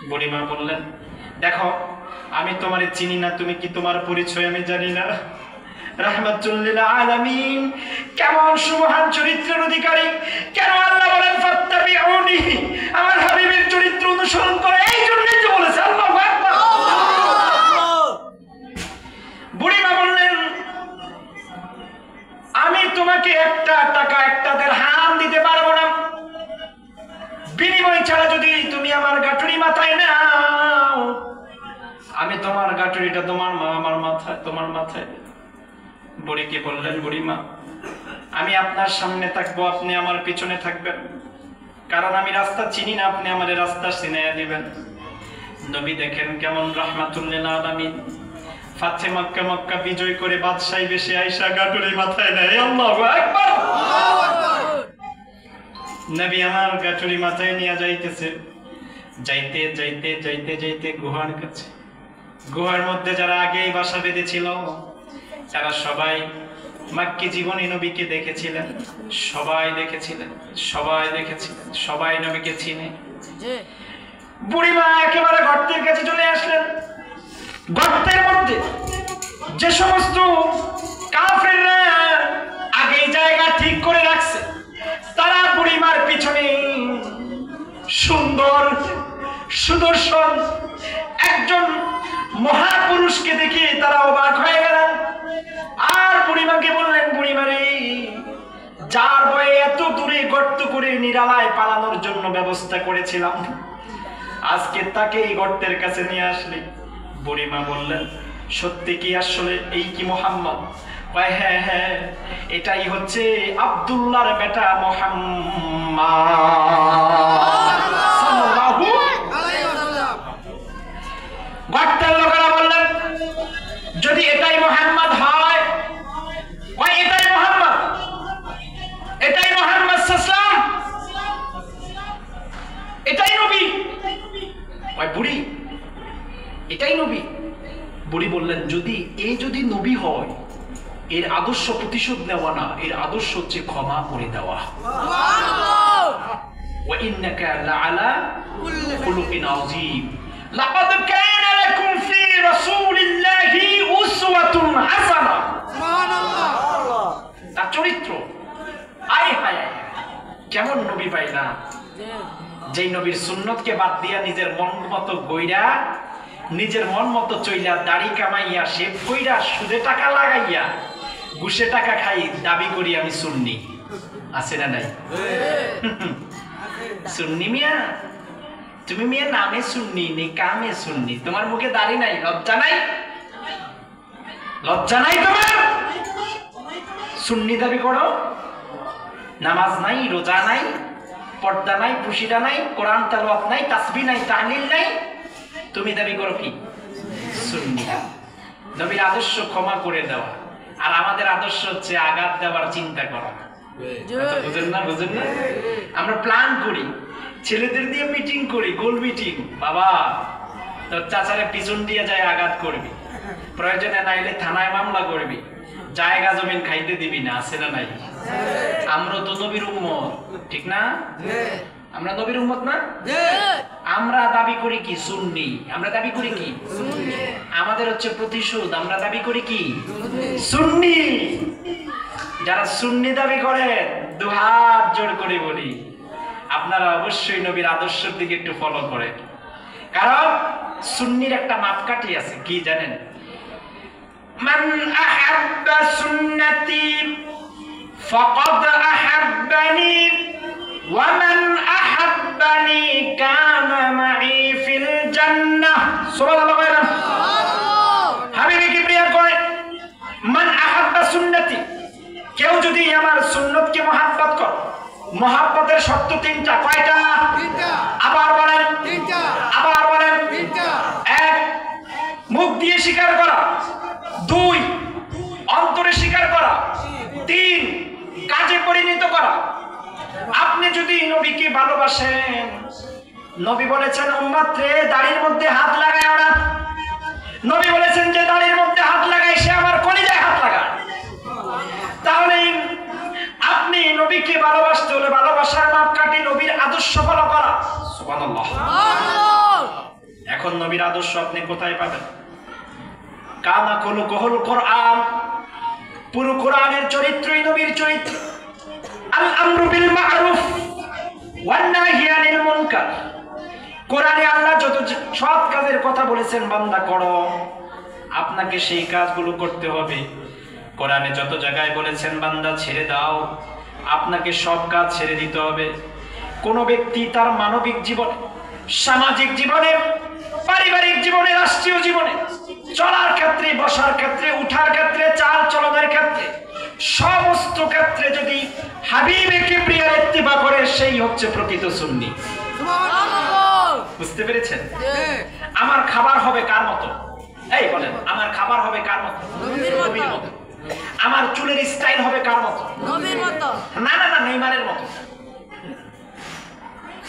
বুড়িমা বললেন, দেখো আমি তোমারে চিনি না, তুমি কি তোমার পরিচয় আমি জানি না। রাহমাতুল লিল আলামিন কেমন সুবহান চরিত্রের অধিকারী। কেন আল্লাহ বলেন ফাত্তাবিউনি, আমার হাবিবের চরিত্র অনুসরণ করো। এই জন্যই তো বলেছে। আল্লাহু আকবার। বুড়িমা বললেন, তোমাকে একটা টাকা, একটা দিরহাম দিতে পারবো না। বিনিময় ছাড়া যদি তুমি আমার গাঁটুরি মাথায় নাও, আমি তোমার গাঁটুরিটা তোমার মাথায়, তোমার মাথায়। বুড়িকে বললেন, বুড়িমা, আমি আপনার সামনে থাকবো, আপনি আমার পিছনে থাকবেন, কারণ আমি রাস্তা চিনি না, আপনি আমার রাস্তা চিনাইয়া দিবেন। নবী দেখেন কেমন রাহমাতুল লিল আলামিন, ফাতে মক্কা, মক্কা বিজয় করে বাদশাহী বেশে আয়েশা গাঁটুরি মাথায় নেয়। আল্লাহু আকবার। নবী আমার গাঁটুরি মাথায় নিয়ে যাইতেছে। যাইতে যাইতে যাইতে যাইতে গুহার কাছে, গুহার মধ্যে যারা আগেই বাসা বেঁধেছিল তারা সবাই মক্কি জীবনে নবীকে দেখেছিলেন, সবাই দেখেছিলেন, সবাই দেখেছিলেন, সবাই নবীকে চিনে। বুড়িমা একেবারে গর্তের কাছে চলে আসলেন। গর্তের মধ্যে যে সমস্ত কাফেররা আগেই জায়গা ঠিক করে রাখছে, তারা বুড়িমার পিছনে সুন্দর সুদর্শন একজন মহাপুরুষকে দেখে তারা অবাক হয়ে গেলেন। আর বুড়িমাকে বললেন, বুড়িমারে, যার বয়ে এত দূরে গর্ত করে নিরালায় পালানোর জন্য ব্যবস্থা করেছিলাম, আজকে তাকে এই গর্তের কাছে নিয়ে আসলি। বুড়িমা বললেন, সত্যি কি আসলে এই কি মুহাম্মদ? হ্যাঁ হ্যাঁ, এটাই হচ্ছে আব্দুল্লাহর বেটা মুহাম্মদ সাল্লাল্লাহু আলাইহি ওয়াসাল্লাম। গর্তের লোকেরা বললেন, যদি এটাই মুহাম্মদ হয়, এটাই মুহাম্মদ, এটাই মুহাম্মদ সাল্লাল্লাহু আলাইহি ওয়াসাল্লাম, এটাই নবী। বুড়ি, এটাই নবী। বুড়ি বললেন, যদি নবী হয়, এর আদর্শ প্রতিশোধ নেওয়া না, এর আদর্শ হচ্ছে ক্ষমা করে দেওয়া। ওয়া ইন্নাকা লাআলা খুলুকিন আযীম, লাকাদ কানা লাকুম ফি রাসূলিল্লাহি উসওয়াতুন হাসানাহ। সুবহানাল্লাহ। তার চরিত্র, আয় হায়, কেমন নবী পাইলা, যেই নবীর সুন্নতকে বাদ দিয়া নিজের মন মতো গইরা, নিজের মন মতো চইলা, দাড়ি কামাইয়া, শেভ কইরা, সুদে টাকা লাগাইয়া, ঘুষে টাকা খাই, দাবি করি আমি সুন্নি। আছে না নাই? সুন্নি মিয়া, তুমি মিয়া নামে সুন্নি, নি কামে সুন্নি, তোমার মুখে দাড়ি নাই, লজ্জা নাই? লজ্জা নাই তোমার? সুন্নি দাবি করো, নামাজ নাই, রোজা নাই, পর্দা নাই, পুশিদা নাই, কোরআন তেলাওয়াত নাই, তাসবিহ নাই, তাহলিল নাই, তুমি দাবি করো কি? সুন্নি। নবীর আদর্শ ক্ষমা করে দেওয়া, আর আমাদের আদর্শ হচ্ছে আঘাত দেওয়ার চিন্তা করা। বুঝেন না? বুঝেন না? আমরা প্ল্যান করি, ছেলেদের দিয়ে মিটিং করি, গোল মিটিং, বাবা তোর চাচারে পিছন দিয়ে যায় আঘাত করবি, প্রয়োজনে নাইলে থানায় মামলা করবি, জায়গা জমিন খাইতে দিবি না। আছে না নাই? আমরা তো নবীর উম্মত, ঠিক না? আমরা নবীর উম্মত না? আমরা দাবি করি কি? সুন্নি। আমরা দাবি করি কি? আমাদের হচ্ছে প্রতিশোধ, আমরা দাবি করি কি? সুন্নি। যারা সুন্নি দাবি করে, দুহাত জোড় করে বলি, আপনারা অবশ্যই নবীর আদর্শের দিকে একটু ফলো করেন, কারণ সুন্নির একটা মাপকাঠি আছে, কি জানেন? মান আহাব্বা সুন্নতি ফাকাদ আহাব্বানি ওয়া মান আহাব্বানি কানা মাই ফিল জান্নাহ। সুবহানাল্লাহ। হাবিবি কিবরিয়া কয়, মান আহাব্বা সুন্নতি, কেউ যদি আমার সুন্নতকে মহব্বত করে, মহব্বতের শর্ত তিনটা। কয়টা? আবার বলেন। আবার বলেন। এক, মুখ দিয়ে স্বীকার করা, দুই, অন্তরে স্বীকার করা, তিন, কাজে পরিণত করা। আপনি যদি নবীকে ভালোবাসেন, নবী বলেছেন উম্মত রে দাড়ির মধ্যে হাত লাগায় ওরা, নবী বলেছেন যে দাড়ির মধ্যে হাত লাগায় সে আমার কলিজায় হাত লাগায়। তাহলে আপনি নবীকে ভালোবাসতে হলে ভালোবাসার মাপকাঠি নবীর আদর্শ ফলো করা। সুবহানাল্লাহ। এখন নবীর আদর্শ আপনি কোথায় পাবেন? কানা খুলুকুল কোরআন, পুরো কোরআনের চরিত্রই নবীর চরিত্র। আল আমরু বিল মা'রুফ ওয়ান নাহি আনিল মুনকার। কোরআনে আল্লাহ যত সৎ কাজের কথা বলেছেন, বান্দা করো, আপনাকে সেই কাজগুলো করতে হবে। কোরআনে যত জায়গায় বলেছেন বান্দা ছেড়ে দাও, আপনাকে সব কাজ ছেড়ে দিতে হবে। কোন ব্যক্তি তার মানবিক জীবনে, সামাজিক জীবনে, পারিবারিক জীবনে, রাষ্ট্রীয় জীবনে, চলার ক্ষেত্রে, বসার ক্ষেত্রে, উঠার ক্ষেত্রে, চাল চলনের ক্ষেত্রে, সমস্ত ক্ষেত্রে যদি হাবিবে কিবরিয়ার ইত্তিবা করে, সেই হচ্ছে প্রকৃত সুন্নি। বুঝতে পেরেছেন? আমার খাবার হবে কার মতো? এই বলেন, আমার খাবার হবে কার মতো? নবীর মতো। আমার চুলের স্টাইল হবে কার মতো? নবীর মতো। না না না, নেইমারের মতো।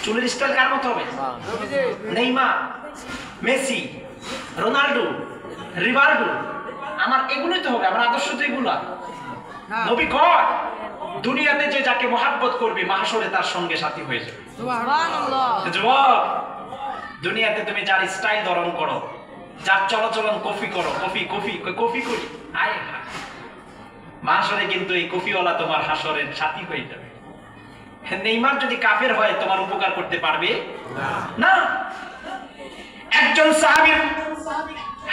চুলের স্টাইল কার মতো হবে? নেইমার, মেসি, রোনাল্ডো, রিভালডো, আমার এগুলোই তো হবে। আমার আদর্শ তো এগুলা। নবী কয় দুনিয়াতে যে যাকে মহাব্বত করবে মাহশরে তার সঙ্গে সাথী হয়ে যাবে। সুবহানাল্লাহ। যুবক, দুনিয়াতে তুমি যার স্টাইল ধারণ করো, যার চলাচলন কফি করো, কফি করি, আয় হায়, মাহশরে কিন্তু এই কফিওয়ালা তোমার হাসরের সাথী হয়ে যাবে। নেইমার যদি কাফের হয় তোমার উপকার করতে পারবে না। একজন সাহাবী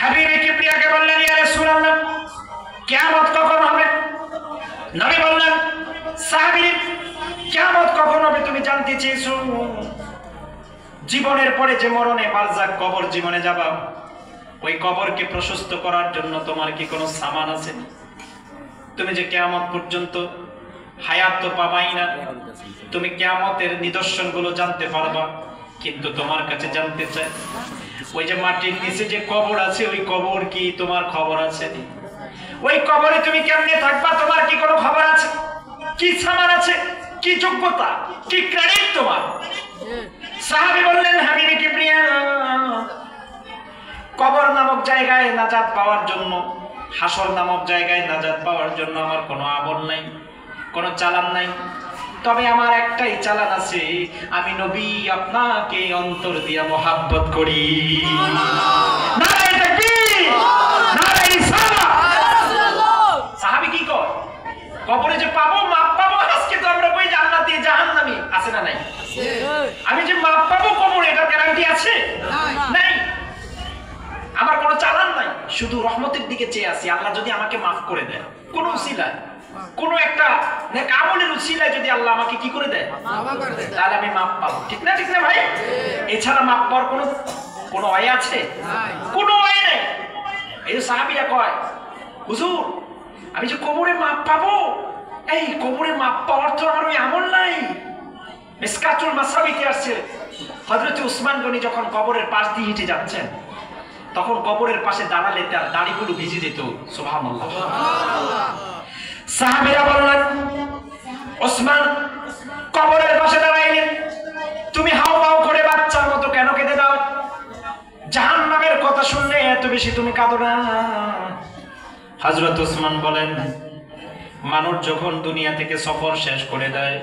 হাবিবে কিবরিয়াকে বললেন, ইয়া রাসূলুল্লাহ, কিয়ামত কখন হবে? নবী বললেন, সাহাবী, কিয়ামত কখন হবে তুমি জানতে চেয়েছো? জীবনের পরে যে মরণে বারজাক কবর জীবনে যাবা, ওই কবরকে প্রশস্ত করার জন্য তোমার কি কোনো সামান আছে? তুমি যে কিয়ামত পর্যন্ত হায়াত তো পাবাই না, তুমি কিয়ামতের নিদর্শনগুলো জানতে পারবা, কিন্তু তোমার কাছে জানতে চাই ওই যে মাটির নিচে যে কবর আছে, ওই কবর কি তোমার খবর আছে? ওই কবরে তুমি কেমনে থাকবা, তোমার কি কোনো খবর আছে? কি সামান আছে? কি যোগ্যতা, কি ক্রেডিট তোমার? সাহাবী বললেন, হাবিবে কিবরিয়া, কবর নামক জায়গায় নাজাত পাওয়ার জন্য, হাসর নামক জায়গায় নাজাত পাওয়ার জন্য আমার কোনো আমল নাই, কোনো চালান নাই, তবে আমার একটাই চালান আছে, আমি নবী আপনাকে অন্তর দিয়া মহাব্বত করি। নারে তাকবীর, নারে রিসালাত। সাহাবী কি কয়? কবরে যে পাবো, মাপ পাবো, আজকে তো আমরা কই জান্নাতি জাহান্নামী, আছে না নাই? আমি যে মাপ পাবো কবরে, এটার গ্যারান্টি আছে? নাই। আমার কোনো চালান নাই, শুধু রহমতের দিকে চেয়ে আছি, আল্লাহ যদি আমাকে মাফ করে দেয়, কোন উসিলায়, কোন একটা নেক আমলের উসিলায় যদি আল্লাহ আমাকে কি করে দেয়, তাহলে আমি মাফ পাবো। ঠিক না? ঠিক না ভাই? এছাড়া মাফ পাওয়ার কোনো ওয়ে আছে? কোনো ওয়ে নেই। এই যে সাহাবীরা কয়, হুজুর আমি যে কবরে মাফ পাবো, এই কবরে মাফ পাওয়ার তো আমার ওই আমল নাই। মিসকাতুল মাসাবিতে আসছে, হযরত উসমান গনি যখন কবরের পাশ দিয়ে হেঁটে যাচ্ছেন, তখন কবরের পাশে দাঁড়ালে তার দাড়িগুলো ভিজে যেত। সুবহানাল্লাহ। সাহাবীরা বললেন, ওসমান কবরের পাশে দাঁড়াইলেন, তুমি হাউমাউ করে বাচ্চার মতো কেন কেঁদে দাও? জাহান্নামের কথা শুনলে এত বেশি তুমি কাঁদো না? হযরত ওসমান বলেন, মানুষ যখন দুনিয়া থেকে সফর শেষ করে দেয়,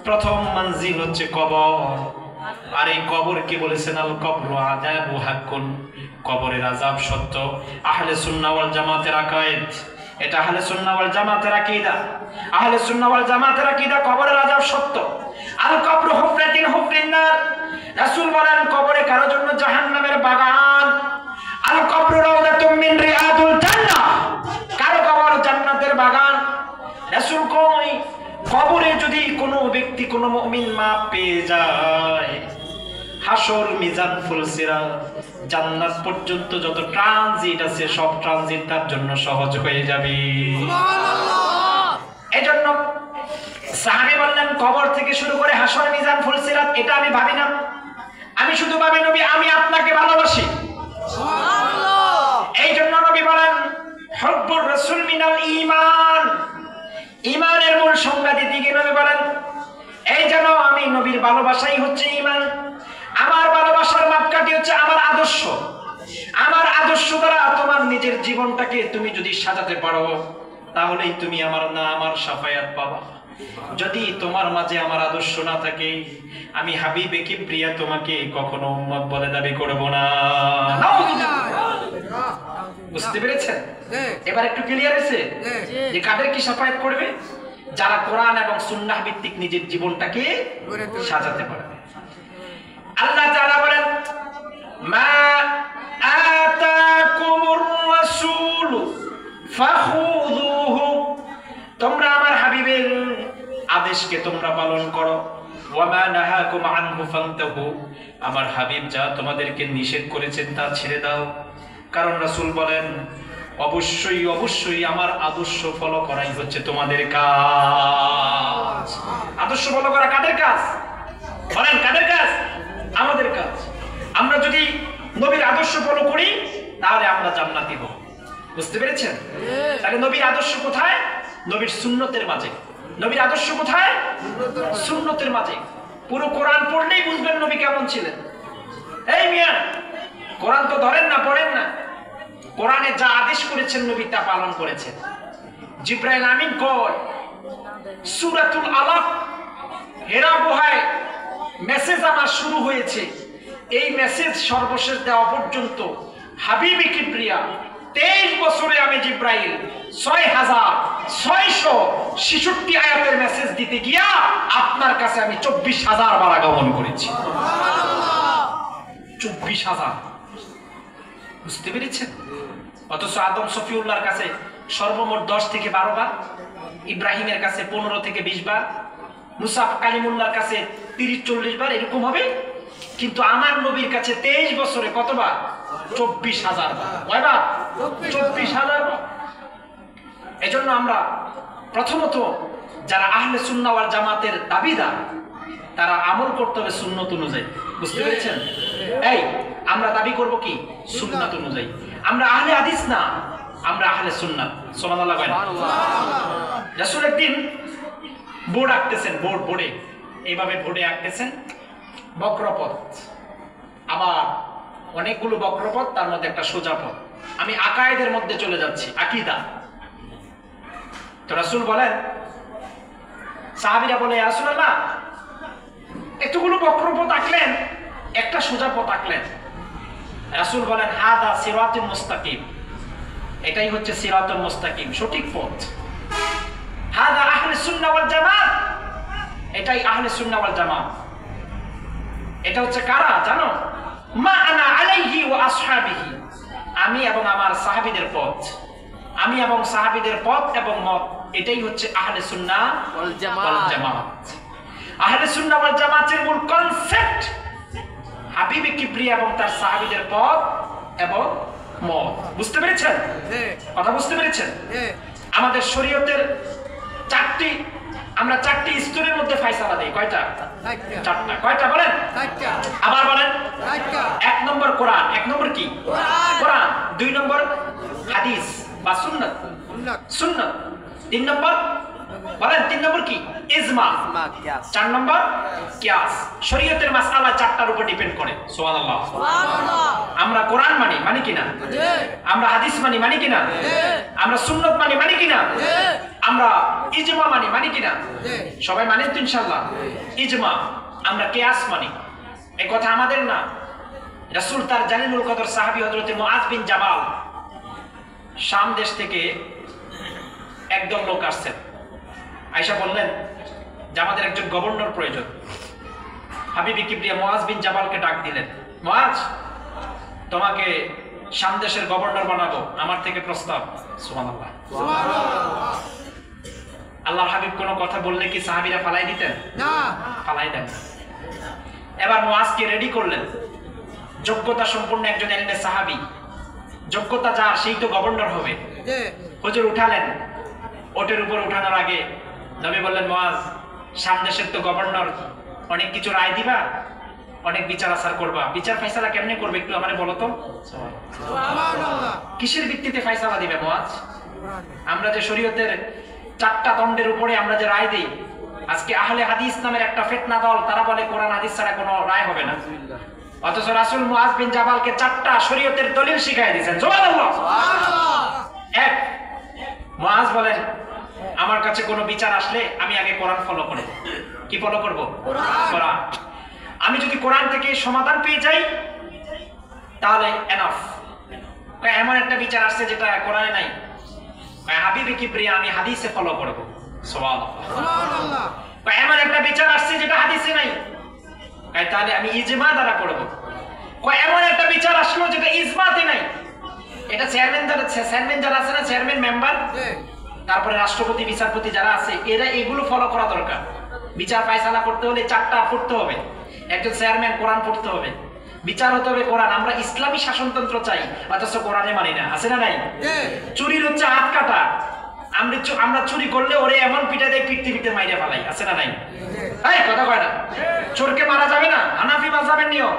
প্রথম মঞ্জিল হচ্ছে কবর। আর এই কবর কি বলেছেন? আল কবরু আযাবু হাক্কুন, কবরের আযাব সত্য। আহলে সুন্নাহ ওয়াল জামাতের আকায়েদ, এটা আহলে সুন্নাহ ওয়াল জামাতের আকীদা। আহলে সুন্নাহ ওয়াল জামাতের আকীদা, কবরের আযাব সত্য। আল কবরু হুফরাতিন হুফরিন নার, রাসূল বলেন কবরে কারো জন্য জাহান্নামের বাগান। আল কবরু রাউদাতুম মিন রিয়াদুল জান্নাহ, কারো কবর জান্নাতের বাগান। রাসূল কই কবরে যদি কোনো ব্যক্তি, কোনো মুমিন মাপ পেয়ে যায়, হাসর, মিজান, ফুলসিরাত, জান্নাত পর্যন্ত যত ট্রানজিট আছে সব ট্রানজিট তার জন্য সহজ হয়ে যাবে। সুবহানাল্লাহ। এজন্য সাহাবী বললেন, কবর থেকে শুরু করে হাসর, মিজান, ফুলসিরাত এটা আমি ভাবি না, আমি শুধু ভাবি নবী আমি আপনাকে ভালোবাসি। সুবহানাল্লাহ। এই জন্য নবী বলেন, হুব্বুর রাসূল মিনাল ঈমান, ঈমানের মূল সংজ্ঞা দিতে গিয়ে নবী বলেন, এই যেন আমি নবীর ভালোবাসাই হচ্ছে ঈমান। আমার ভালোবাসার মাপকাঠি হচ্ছে আমার আদর্শ। আমার আদর্শ দ্বারা তোমার নিজের জীবনটাকে তুমি যদি সাজাতে পারো, তাহলেই তুমি আমার না আমার শাফায়াত পাবা। যদি তোমার মাঝে আমার আদর্শ না থাকে, আমি হাবিবে কিবরিয়া তোমাকে কখনো উম্মত বলে দাবি করব না। বুঝতে পেরেছেন? এবার একটু ক্লিয়ার হয়েছে যে কাদের কি শাফায়াত করবে? যারা কোরআন এবং সুন্নাহ ভিত্তিক নিজের জীবনটাকে সাজাতে পারবে। আল্লাহ তাআলা বলেন, মা আতাকুমুর রাসূলু ফাখুযুহু আদেশকে তোমরা পালন করো। ওয়া মা নাহাকুম আনহু ফান্তাহু, আমার হাবিব যা তোমাদেরকে নিষেধ করেছেন তা ছেড়ে দাও। কারণ রাসূল বলেন অবশ্যই অবশ্যই আমার আদর্শ ফলো করাই হচ্ছে তোমাদের কাজ। আদর্শ ফলো করা কাদের কাজ বলেন? কাদের কাজ? আমাদের কাজ। আমরা যদি নবীর আদর্শ ফলো করি তাহলে আমরা জান্নাতি হব। বুঝতে পেরেছেন? তাহলে নবীর আদর্শ কোথায়? নবীর সুন্নতের মাঝে। নবীর আদর্শ কোথায়? সুন্নতের মাঝে। পুরো কোরআন পড়লেই বুঝবেন নবী কেমন ছিলেন। এই মিয়া, কোরআন তো ধরেন না, পড়েন না। কোরআনে যা আদেশ করেছেন নবী তা পালন করেছেন। জিবরাইল আমিন কয় সূরাতুল আলাক, হেরা গুহায় মেসেজ আমার শুরু হয়েছে। এই মেসেজ সর্বশেষ দেওয়া পর্যন্ত হাবিবে কিবরিয়া 23 বছরে আমি জিবরাইল 6666 আয়াতের মেসেজ দিতে গিয়া আপনার কাছে আমি 24,000 বার আগমন করেছি। 24,000। বুঝতে পেরেছেন? অথচ আদম সফিউল্লাহর কাছে সর্বমোট 10 থেকে 12 বার, ইব্রাহিমের কাছে 15 থেকে 20 বার, মুসা কালিমুল্লাহর কাছে 30-40 বার, এরকম হবে। কিন্তু আমার নবীর কাছে 23 বছরে কতবার? 24,000 বার। কয়বার? 24,000 বার। এজন্য আমরা প্রথমত যারা আহলে সুন্নাহ ওয়াল জামাতের দাবিদার তারা আমল করতে হবে সুন্নত অনুযায়ী। বুঝতে পেরেছেন? এই আমরা দাবি করব কি? সুন্নাত অনুযায়ী। আমরা আহলে হাদিস না, আমরা আহলে সুন্নাত। সুবহানাল্লাহ। রাসূল একদিন বোর্ড আঁকতেছেন, বোর্ডে এইভাবে বোর্ডে আঁকতেছেন বক্রপথ, আবার অনেকগুলো বক্রপথ, তার মধ্যে একটা সোজা পথ। আমি আকায়েদের মধ্যে চলে যাচ্ছি, আকীদা। তো রাসূল বলেন, সাহাবীরা বলে ইয়া রাসূলুল্লাহ এতগুলো বক্রপথ আঁকলেন, একটা সোজা পথ আঁকলেন। রাসূল বলেন হাদা সিরাতুল মুস্তাকিম, এটাই হচ্ছে সিরাতুল মুস্তাকিম, সঠিক পথ। হাদা আহলে সুন্নাহ ওয়াল জামাত, এটাই আহলে সুন্নাহ ওয়াল জামাত। এটা হচ্ছে কারা জানো? মা আনা আলাইহি ওয়া আসহাবিহি, আমি এবং আমার সাহাবীদের পথ। আমি এবং সাহাবীদের পথ এবং মত, এটাই হচ্ছে আহলে সুন্নাহ ওয়াল জামাত। আহলে সুন্নাহ ওয়াল জামাতের মূল কনসেপ্ট হাবিবে কিবরিয়া এবং তার সাহাবীদের পথ এবং মত। বুঝতে পেরেছেন? কথা বুঝতে পেরেছেন? আমাদের শরীয়তের আমরা চারটি স্তরের মধ্যে ফয়সালা দেই। কয়টা? চারটা। কয়টা বলেন? আবার বলেন। 1 নম্বর কোরআন। 1 নম্বর কি? কোরআন। 2 নম্বর হাদিস বা সুন্নাত। 3 নম্বর বলেন, 3 নম্বর কি? ইজমা। 4 নম্বর কিয়াস। শরীয়তের মাসআলা 4টার উপর ডিপেন্ড করে। সুবহানাল্লাহ। আমরা কোরআন মানি কিনা? আমরা হাদিস মানি কিনা? আমরা সুন্নাত মানি কিনা? আমরা ইজমা মানি কিনা? সবাই মানেন তো ইনশাআল্লাহ? ইজমা। আমরা কিয়াস মানি। এই কথা আমাদের না। রাসূল তার জালিলুল কদর সাহাবী হযরত মুআজ বিন জাবাল, শাম দেশ থেকে একদল লোক আসছেন। আয়েশা বললেন যে আমাদের একজন গভর্নর প্রয়োজন। হাবিবে কিবরিয়া মুআজ বিন জাবালকে ডাক দিলেন, মুআজ তোমাকে শাম দেশের গভর্নর বানাবো, আমার থেকে প্রস্তাব। সুবহানাল্লাহ। আল্লাহর হাবিব কোনো কথা বললে কি সাহাবীরা ফালাই দিতেন? না, ফালাই দেন। এবার মুআজকে রেডি করলেন। যোগ্যতা সম্পন্ন একজন এলমে সাহাবী, যোগ্যতা যার সেই তো গভর্নর হবে। হুজুর উঠালেন। ওটের উপর উঠানোর আগে নবী বললেন, মুআজ শাম দেশের তো গভর্নর, অনেক কিছু রায় দিবা, অনেক বিচার আচার করবা, বিচার ফয়সালা কেমনে করবে একটু আমারে বলো তো। সুবহানাল্লাহ। কিসের ভিত্তিতে ফয়সালা দিবে মুআজ? আমরা যে শরীয়তের 4টা দণ্ডের উপরে আমরা যে রায় দেই, আজকে আহলে হাদিস নামের একটা ফিতনা দল, তারা বলে কোরআন হাদিস ছাড়া কোনো রায় হবে না। অথচ রাসূল মুআজ বিন জাবালকে 4টা শরীয়তের দলিল শিখায় দিয়েছেন। সুবহানাল্লাহ। এক, মুআজ বলেন আমার কাছে কোনো বিচার আসলে আমি আগে কোরআন ফলো করব। কি ফলো করব? কোরআন। আমি যদি কোরআন থেকে সমাধান পেয়ে যাই তাহলে এনাফ। এমন একটা বিচার আসছে যেটা কোরআনে নাই, হাবিবে কিবরিয়া আমি হাদিসে ফলো করব। সুবহানাল্লাহ। এমন একটা বিচার আসছে যেটা হাদিসে নাই, তাহলে আমি ইজমা দ্বারা করব। এমন একটা বিচার আসলো যেটা ইজমাতে নাই, এটা চেয়ারম্যান যারা আছে না, চেয়ারম্যান মেম্বার, তারপরে রাষ্ট্রপতি বিচারপতি যারা আছে, এরা এগুলো ফলো করা দরকার। বিচার ফায়সালা করতে হলে 4টা পড়তে হবে, একজন চেয়ারম্যান কোরআন পড়তে হবে, বিচার হতে হবে কোরআন। আমরা ইসলামী শাসনতন্ত্র চাই, অথচ কোরআনে মানি না, আছে না নাই? চুরির হচ্ছে হাত কাটা, আমরা চুরি করলে ওরে এমন পিঠা দেয় পিঠতে পিঠতে মাইরে ফেলাই, আছে না নাই? এই কথা কয় না, চোরকে মারা যাবে না, হানাফি মাযহাবের নিয়ম।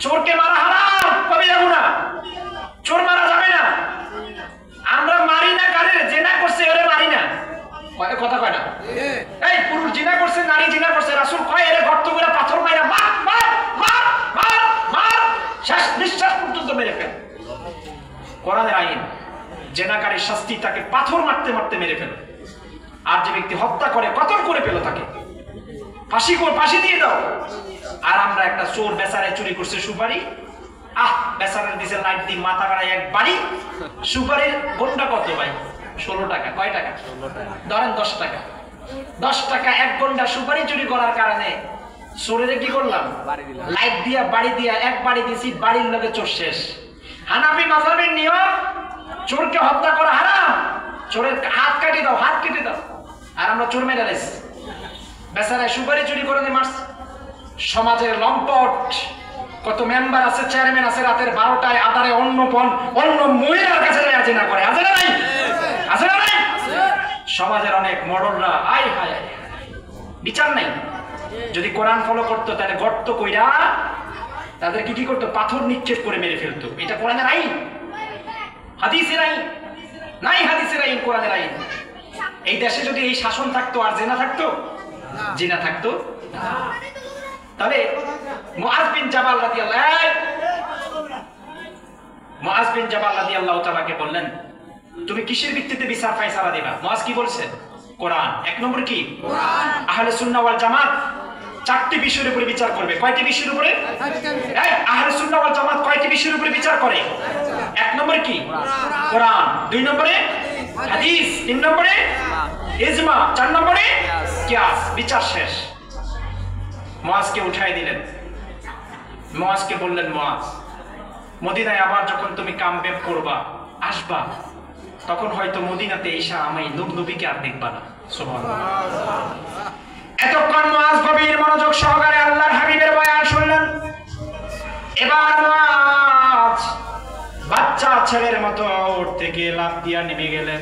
চোরকে মারা হারাম, কবিরা গুনাহ, চোর মারা যাবে না। আমরা মারি না কারে জিনা করছে ওরে মারি না, কথা কয় না। এই পুরুষ জিনা করছে, নারী জিনা করছে, রাসূল কয় এরে গর্ত করে পাথর মাইরা মার মার মার মার মার, শেষ নিঃশ্বাস পর্যন্ত মেরে ফেল। কোরআনের আইন, জিনাকারীর শাস্তি তাকে পাথর মারতে মারতে মেরে ফেল। আর যে ব্যক্তি হত্যা করে কতল করে ফেলো তাকে ফাঁসি দিয়ে দাও। আর আমরা একটা চোর বেচারায় চুরি করছে সুপারি, বেচারার দিছে লাইট দিয়ে মাথা গাড়ায় এক বাড়ি, সুপারির ঘন্টা কত ভাই? 16 টাকা। কয় টাকা? ধরেন 10 টাকা। 10 টাকা এক ঘন্টা সুপারি চুরি করার কারণে চোরের কি করলাম? লাইট দিয়া বাড়ি দিয়া এক বাড়ি দিছি, বাড়ির লগে চোর শেষ। হানাফি মাযহাবের নিয়ম, চোরকে হত্যা করা হারাম, চোরের হাত কেটে দাও, হাত কেটে দাও। আর আমরা চোর মেরে লাইছি, বেচারায় সুপারি চুরি করে দিয়ে মারছে। সমাজের লম্পট কত মেম্বার আছে, চেয়ারম্যান আছে, রাতের 12টায় আধারে অন্য মহিলার কাছে যায় জিনা করে, আছে না নাই? আছে না নাই? সমাজের অনেক মডেলরা আই হায় বিচার নাই। যদি কোরআন ফলো করতো তাহলে গর্ত কইরা তাদের কি করতো? পাথর নিক্ষেপ করে মেরে ফেলতো। এটা কোরআনের আইন, হাদিসের আইন নাই, হাদিসের আইন, কোরআনের আইন। এই দেশে যদি এই শাসন থাকতো আর জিনা থাকতো? জিনা থাকতো। তাহলে মুআজ বিন জাবাল রাদিয়াল্লাহু তাআলাকে বললেন তুমি কিসের ভিত্তিতে বিচার ফায়সালা দিবা? মুআজ কি বলছে? কোরআন। 1 নম্বর কি? কোরআন। আহলে সুন্নাহ ওয়াল জামাত 4টি বিষয়ের উপরে বিচার করবে। কয়টি বিষয়ের উপরে? আহলে সুন্নাহ ওয়াল জামাত কয়টি বিষয়ের উপরে বিচার করে? 1 নম্বর কি? কোরআন। 2 নম্বরে হাদিস, 3 নম্বরে ইজমা, 4 নম্বরে কিয়াস। বিচার শেষ। মুআজকে উঠাই দিলেন। মুআজকে বললেন, মুআজ মদিনায় আবার যখন তুমি কামব্যাক করবা, আসবা, তখন হয়তো মদিনাতে এসে আমি নবীকে আর দেখবা না। সুবহানাল্লাহ। এতক্ষণ মুআজ গভীর মনোযোগ সহকারে আল্লাহর হাবিবের বয়ান শুনলেন। এবার মুআজ বাচ্চা ছেলের মতো ওর থেকে লাফ দিয়া নেমে গেলেন।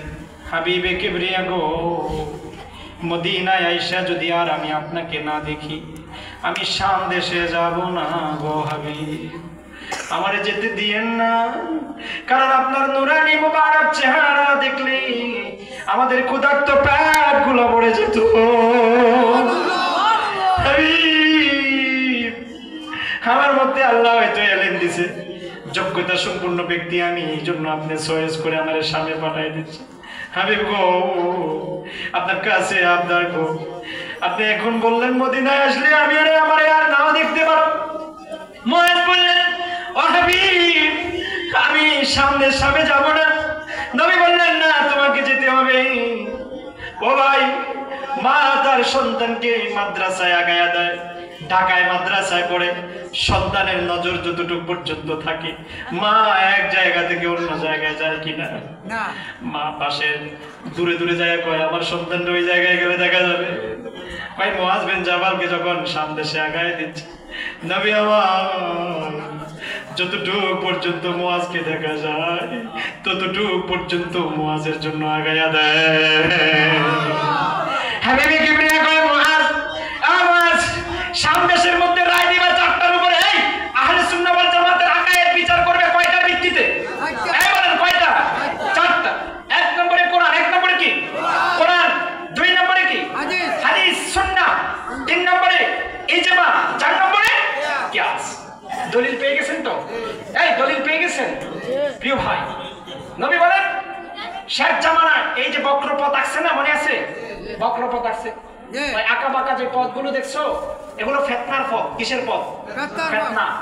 হাবিবে কিবরিয়া গো, মদিনায় আইসা যদি আর আমি আপনাকে না দেখি, আমি শাম দেশে যাব না গো হাবিব, আমারে যেতে দিয়েন না। কারণ আপনার নুরানি মুবারক চেহারা দেখলে আমাদের ক্ষুধার্ত পেট গুলো ভরে যেত। আমার মধ্যে আল্লাহ হয়তো এলেন দিছে, যোগ্যতা সম্পূর্ণ ব্যক্তি আমি, এই জন্য আপনি চয়েস করে আমার সামনে পাঠাই দিচ্ছে। হাবিব গো, আপনার কাছে আবদার গো, আপনি এখন বললেন মদিনায় আসলে আমি আমার আর নাও দেখতে পারো। মুআজ বললেন, ও হাবিব, আমি সামনে যাব না। নবী বললেন, না, তোমাকে যেতে হবে। ও ভাই, মা তার সন্তানকে মাদ্রাসায় আগায়া দেয়, ঢাকায় মাদ্রাসায় পড়ে, সন্তানের নজর যতটুকু পর্যন্ত থাকে, মা এক জায়গা থেকে অন্য জায়গায় যায় কিনা, মা পাশে দূরে দূরে জায়গায় কয় আমার সন্তান ওই জায়গায় গেলে দেখা যাবে। ভাই মুআজ বিন জাবালকে যখন শাম দেশে আগায় দিচ্ছে, নবী আমার যতটুকু পর্যন্ত মুআজকে দেখা যায় ততটুকু পর্যন্ত মুআজের জন্য আগায়া দেয়। হাবিবে কিবরিয়া কয়, মুআজ শাম দেশের মধ্যে রায় দিবা 4টার উপরে। এই আহলে সুন্নাহ ওয়াল জামাতের আকায়েদ বিচার করবে কয়টার ভিত্তিতে? এই বলেন কয়টা? 4টা। 1 নম্বরে কোরআন। 1 নম্বরে কি? কোরআন। 2 নম্বরে কি? হাদিস সুন্নাহ। 3 নম্বরে ইজমা। 4 নম্বরে কিয়াস। দলিল পেয়ে গেছেন তো? এই দলিল পেয়ে গেছেন প্রিয় ভাই? নবী বলেন, শেষ জামানায় এই যে বক্রপথ আসছে না, মনে আছে? বক্রপথ আসছে, ওই আঁকা বাঁকা যে পথগুলো দেখছো, এগুলো ফিতনার পথ। কিসের পথ?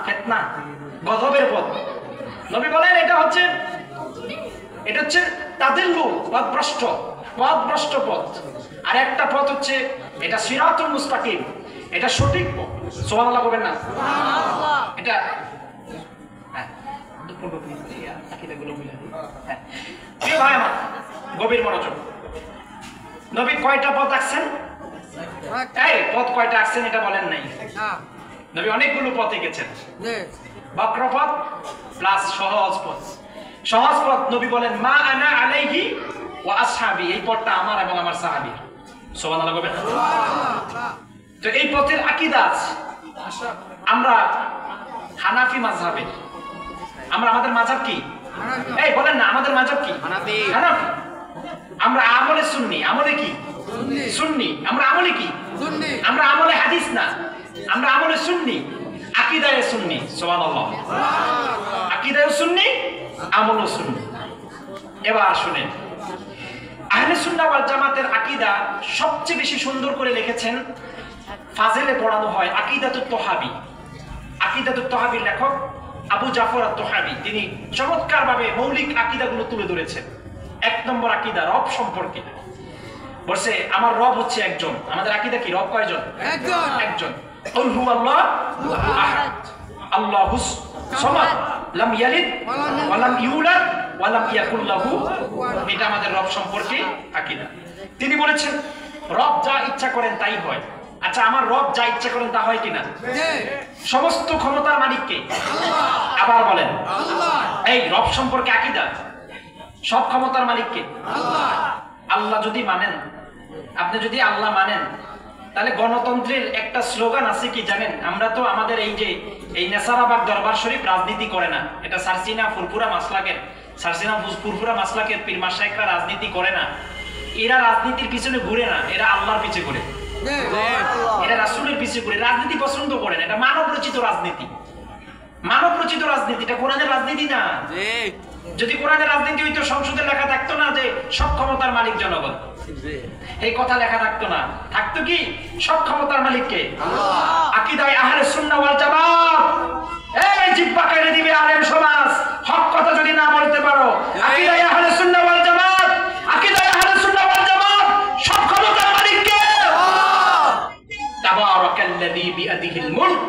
ফিতনা, গজবের পথ। নবী বলেন এটা হচ্ছে তাদিল্লু, পথভ্রষ্ট পথ। আর একটা পথ হচ্ছে এটা সিরাতুল মুস্তাকিম, এটা সঠিক পথ। সুবহানাল্লাহ বলবেন না? সুবহানাল্লাহ। এটা প্রিয় ভাই আমার, গভীর মনোযোগ। নবী কয়টা পথ আছেন? এই পথ কয়টা আসছেন এটা বলেন নাই। নবী অনেকগুলো পথে গেছেন, বক্রপথ প্লাস সহজ পথ। সহজ পথ নবী বলেন মা আনা আলাইহি ওয়া আসহাবি, এই পথটা আমার এবং আমার সাহাবীর। সুবহানাল্লাহ বলবেন। তো এই পথের আকীদা আছে। আমরা হানাফি মাযহাবের, আমরা আমাদের মাযহাব কি? এই বলেন না, আমাদের মাযহাব কি? হানাফি। হানাফি। আমরা আমলে সুন্নি, আমলে কি? সুন্নি। আমরা আমলে কি? সুন্নি। আমরা আমলে হাদিস না, আমরা আমলে সুন্নি, আকীদায়ে সুন্নি। সুবহানাল্লাহ। আকীদায়ে সুন্নি, আমলে সুন্নি। এবার শুনেন, আহলে সুন্নাহ ওয়াল জামাতের আকীদা সবচেয়ে বেশি সুন্দর করে লিখেছেন, ফাজিলে পড়ানো হয় আকীদাতুত তাহাবী। আকীদাতুত তাহাবীর লেখক আবু জাফর আত-তাহাবী, তিনি চমৎকারভাবে মৌলিক আকীদাগুলো তুলে ধরেছেন। এক নম্বর আকীদা রব সম্পর্কে বলছে, আমার রব হচ্ছে একজন। আমাদের আকীদা কি? রব কয়জন? একজন। একজন। কুল হুয়াল্লাহু আহাদ, আল্লাহুস সামাদ, লাম ইয়ালিদ ওয়া লাম ইউলাদ ওয়া লাম ইয়াকুল লাহু। এটা আমাদের রব সম্পর্কে আকীদা। তিনি বলেছেন রব যা ইচ্ছা করেন তাই হয়। আচ্ছা, আমার রব যা ইচ্ছা করেন তা হয় কিনা? সমস্ত ক্ষমতার মালিক কে? আল্লাহ। আবার বলেন আল্লাহ। এই রব সম্পর্কে আকীদা, সব ক্ষমতার মালিক কে? আল্লাহ। আল্লাহ যদি মানেন, আপনি যদি আল্লাহ মানেন, তাহলে গণতন্ত্রের একটা স্লোগান আছে কি জানেন? আমরা তো আমাদের এই যে এই নেসারাবাগ দরবার শরীফ রাজনীতি করে না, এটা সারসিনা ফুরফুরা মাসলাকের, সারসিনা ফুরফুরা মাসলাকের পীর মাশায়েখরা রাজনীতি করে না। এরা রাজনীতির পিছনে ঘুরে না, এরা আল্লাহর পিছে ঘুরে, এরা রাসূলের পিছে ঘুরে। রাজনীতি পছন্দ করে না, এটা মানব রচিত রাজনীতি। মানব রচিত রাজনীতি, এটা কোরআনের রাজনীতি না। যদি কোরআনের রাজনীতি হইতো সংসদে লেখা থাকতো না যে সব ক্ষমতার মালিক জনগণ, এই কথা লেখা থাকতো না। থাকতো কি? সব ক্ষমতার মালিক কে? আল্লাহ। আকীদায়ে আহলে সুন্নাহ ওয়াল জামাত, এই জিহ্বা কেটে দিবে আলেম সমাজ হক কথা যদি না বলতে পারো। আকীদায়ে আহলে সুন্নাহ ওয়াল জামাত, আকীদায়ে আহলে সুন্নাহ ওয়াল জামাত, সব ক্ষমতার মালিক কে? আল্লাহ। তাবারাকাল্লাযী বিয়াদিহিল মুলক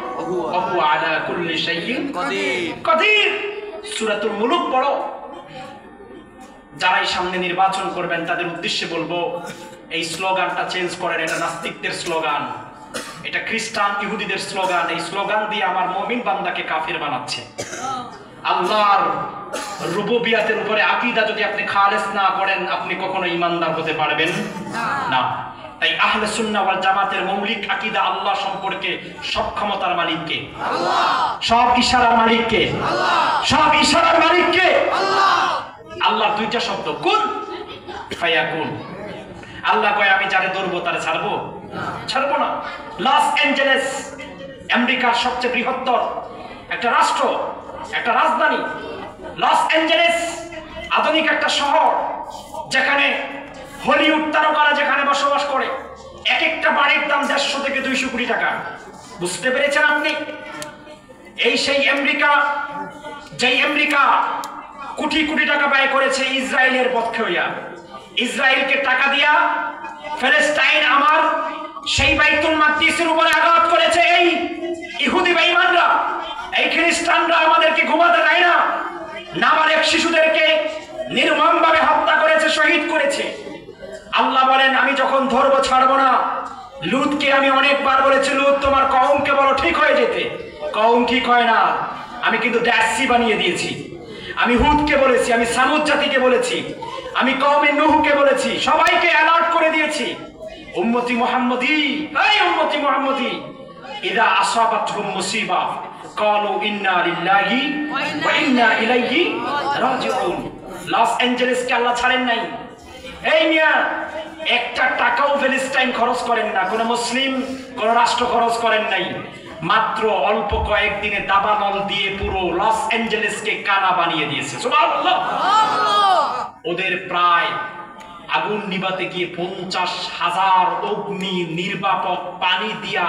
ওয়া হুয়া আলা কুল্লি শাইইন কাদির। সূরাতুল মুলক পড়ো। যারাই সামনে নির্বাচন করবেন তাদের উদ্দেশ্যে বলবো, এই স্লোগানটা চেঞ্জ করেন। এটা নাস্তিকদের স্লোগান, এটা খ্রিস্টান ইহুদিদের স্লোগান। এই স্লোগান দিয়ে আমার মুমিন বান্দাকে কাফির বানাচ্ছে। আল্লাহর রুবুবিয়াতের উপরে আকীদা যদি আপনি খালেস না করেন, আপনি কখনো ঈমানদার হতে পারবেন না। তাই আহলে সুন্নাহ ওয়াল জামাতের মৌলিক আকীদা আল্লাহ সম্পর্কে, সব ক্ষমতার মালিক কে? আল্লাহ। সব ইশারার মালিক কে? আল্লাহ। সব ইশারার মালিক কে? আল্লাহ। আল্লাহর দুইটা শব্দ, কুন ফায়াকুন। আল্লাহ কয় আমি যারে ধরবো তারে ছাড়বো? ছাড়বো না। লস অ্যাঞ্জেলেস আমেরিকার সবচেয়ে বৃহত্তর একটা রাষ্ট্র, একটা রাজধানী। লস অ্যাঞ্জেলেস আধুনিক একটা শহর, যেখানে হলিউড তারকারা যেখানে বসবাস করে। এক একটা বাড়ির দাম 150 থেকে 200 কোটি টাকা। বুঝতে পেরেছেন আপনি? এই সেই আমেরিকা, যেই আমেরিকা কোটি কোটি টাকা ব্যয় করেছে ইসরায়েলের পক্ষে হইয়া, ইসরায়েলকে টাকা দিয়া ফিলিস্তিন আমার সেই বাইতুল মাকদিসের উপরে আঘাত করেছে এই ইহুদি বেঈমানরা। এই খ্রিস্টানরা আমাদেরকে ঘুমাতে দেয় না, নাবালেগ শিশুদেরকে নির্মমভাবে হত্যা করেছে, শহীদ করেছে। আল্লাহ বলেন আমি যখন ধরবো ছাড়বো না। লুতকে আমি অনেকবার বলেছি, লুত তোমার কওমকে বলো ঠিক হয়ে যেতে। কওম ঠিক হয় না, আমি কিন্তু ড্যাসি বানিয়ে দিয়েছি। আমি হুদকে বলেছি, আমি সামুদ জাতিকে বলেছি, আমি কওমে নূহকে বলেছি, সবাইকে অ্যালার্ট করে দিয়েছি। উম্মতি মুহাম্মদি, এই উম্মতি মুহাম্মদি, ইদা আসাবাতহুম মুসিবা ক্বালু ইন্না লিল্লাহি ওয়া ইন্না ইলাইহি রাজিউন। লস অ্যাঞ্জেলেসকে আল্লাহ ছাড়েন নাই। এই মিয়া, একটা টাকাও ফিলিস্তিন খরচ করেন না, কোন মুসলিম কোন রাষ্ট্র খরচ করেন নাই। মাত্র অল্প কয়েকদিনে দাবানল দিয়ে পুরো লস অ্যাঞ্জেলেসকে কানা বানিয়ে দিয়েছে। সুবহানাল্লাহ। ওদের প্রায় আগুন নিভাতে গিয়ে 50,000 অগ্নি নির্বাপক পানি দিয়া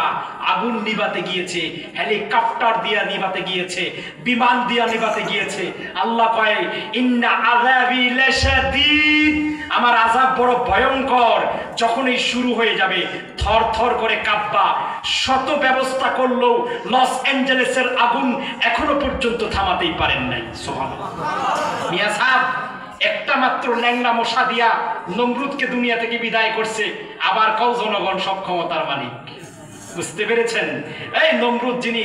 আগুন নিভাতে গিয়েছে, হেলিকপ্টার দিয়া নিভাতে গিয়েছে, বিমান দিয়া নিভাতে গিয়েছে। আল্লাহ কয় ইন্না আযাবি লাশাদীদ, আমার আযাব বড় ভয়ঙ্কর। যখনই শুরু হয়ে যাবে থর থর করে কাঁপবা। শত ব্যবস্থা করলেও লস অ্যাঞ্জেলেসের আগুন এখনো পর্যন্ত থামাতেই পারেন নাই। সুবহানাল্লাহ। মিয়া সাহেব, একটা মাত্র ল্যাংড়া মশা দিয়া নমরুদকে দুনিয়া থেকে বিদায় করছে। আবার কও জনগণ সব ক্ষমতার মালিক। বুঝতে পেরেছেন? এই নমরুদ যিনি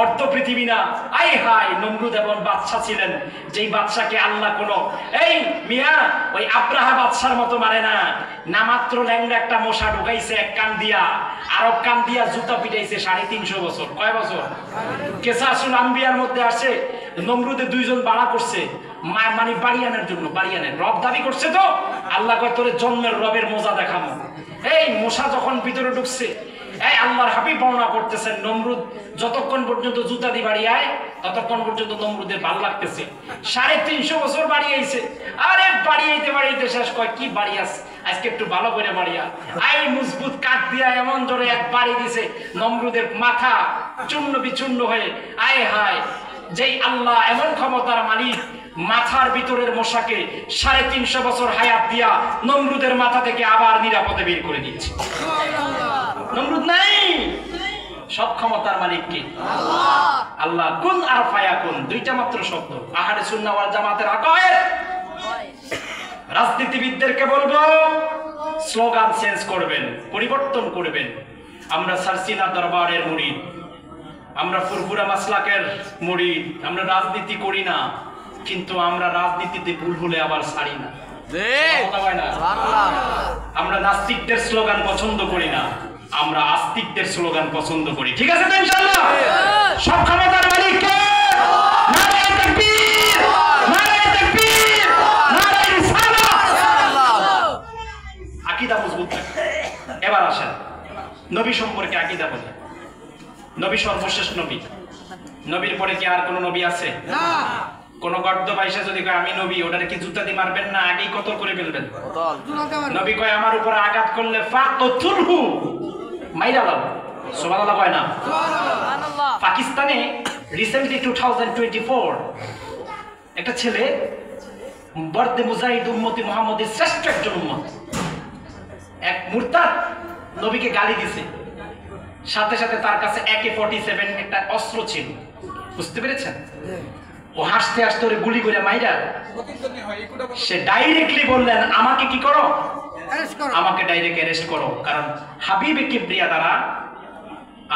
অর্ধ পৃথিবী না, আই হাই নমরুদ এমন বাদশা ছিলেন যেই বাদশাকে আল্লাহ কোনো এই মিয়া ওই আব্রাহা বাদশার মতো মারে না, না মাত্র ল্যাংড়া একটা মশা ঢুকাইছে এক কান দিয়া, আর এক কান দিয়া জুতা পিটাইছে 350 বছর। কয় বছর? কেসাসুল আম্বিয়ার মধ্যে আসে নমরুদে 2 জন বাড়া করছে মানে বাড়িয়ানের জন্য, বাড়িয়ানের রব দাবি করছে তো আল্লাহ কয় তোরে জন্মের রবের মজা দেখানো। এই মশা যখন ভিতরে ঢুকছে, এই আল্লাহর হাবিব বর্ণনা করতেছেন নমরুদ যতক্ষণ পর্যন্ত জুতা দিয়ে বাড়িয়ায় ততক্ষণ পর্যন্ত নমরুদের ভাল লাগতেছে। 350 বছর বাড়িয়েছে। আরে বাড়িয়েতে বাড়িয়েতে শেষ কয় কি বাড়িয়াস, আজকে একটু ভালো করে বাড়িয়া। আই মজবুত কাঠ দিয়া এমন জোরে এক বাড়ি দিছে নমরুদের মাথা চূর্ণ বিচূর্ণ হয়ে। আয় হায়, যেই আল্লাহ এমন ক্ষমতার মালিক মাথার ভিতরের মশাকে 350 বছর হায়াত দিয়া নমরুদের মাথা থেকে আবার নিরাপদে বের করে দিচ্ছে। নমরুদ নাই, সব ক্ষমতার মালিক কে? আল্লাহ। কুন আর ফায়াকুন, দুইটা মাত্র শব্দ। আহলে সুন্নাহ ওয়াল জামাতের আকায়েদ। রাজনীতিবিদদেরকে বলবো স্লোগান চেঞ্জ করবেন, পরিবর্তন করবেন। আমরা সারসিনা দরবারের মুরিদ, আমরা ফুরফুরা মাসলাকের মুরিদ, আমরা রাজনীতি করি না, কিন্তু আমরা রাজনীতিতে ভুল হলে আবার ছাড়ি না। আমরা নাস্তিকদের স্লোগান পছন্দ করি না, আমরা আস্তিকদের স্লোগান পছন্দ করি। ঠিক আছে তো ইনশাআল্লাহ? সব ক্ষমতার মালিক কে? নারায়ে তাকবীর, নারায়ে তাকবীর, নারায়ে রিসালাত। আকীদা মজবুত রাখুন। এবার আসেন নবী সম্পর্কে আকীদা বলি। নবী সর্বশেষ নবী। নবীর পরে কি আর কোন নবী আছে? না। কোন গর্দ বাইসা যদি কয় আমি নবী, ওটারে কি জুতা দিয়ে মারবেন না আগেই কতল করে ফেলবেন? নবী কয় আমার উপর আঘাত করলে ফাকতুলহু, মাইরা দাও। সুবহানাল্লাহ কয় না? সুবহানাল্লাহ। পাকিস্তানে রিসেন্টলি 2024 একটা ছেলে বর্দে মুজাহিদ উম্মতি মুহাম্মদের শ্রেষ্ঠ একজন উম্মত, এক মুরতাদ নবীকে গালি দিছে। সাথে সাথে তার কাছে AK-47 একটা অস্ত্র ছিল। বুঝতে পেরেছেন? ও হাসতে হাসতে ওরে গুলি করে মাইরা সে ডাইরেক্টলি বললেন আমাকে কি করো? আমাকে ডাইরেক্ট অ্যারেস্ট করো, কারণ হাবিবে কিবরিয়া দ্বারা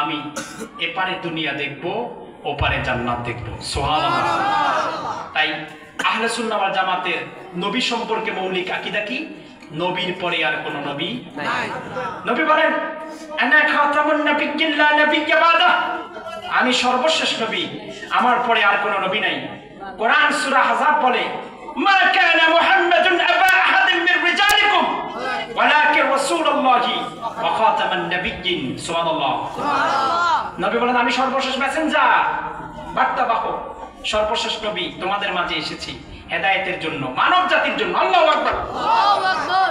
আমি এপারে দুনিয়া দেখবো, ওপারে জান্নাত দেখবো। সুবহানাল্লাহ। তাই আহলে সুন্নাহ ওয়াল জামাতের নবী সম্পর্কে মৌলিক আকীদা কি? নবীর পরে আর কোন নবী নাই। নবী বলেন আনা খাতামুন নাবিয়্যিন লা নাবিয়্যা বাদা, আমি সর্বশেষ নবী, আমার পরে আর কোন নবী নাই। কোরআন সূরা আহজাব বলে মা কানা মুহাম্মাদুন আবা আহাদিন মির রিজালিকুম ওয়ালাকিন রাসূলুল্লাহি ওয়া খাতামান নাবিয়্যিন। সুবহানাল্লাহ। সুবহানাল্লাহ। নবী বলেন আমি সর্বশেষ মেসেঞ্জার, বার্তাবাহক, সর্বশেষ নবী, তোমাদের মাঝে এসেছি হেদায়েতের জন্য, মানব জাতির জন্য। আল্লাহু আকবার, আল্লাহু আকবার।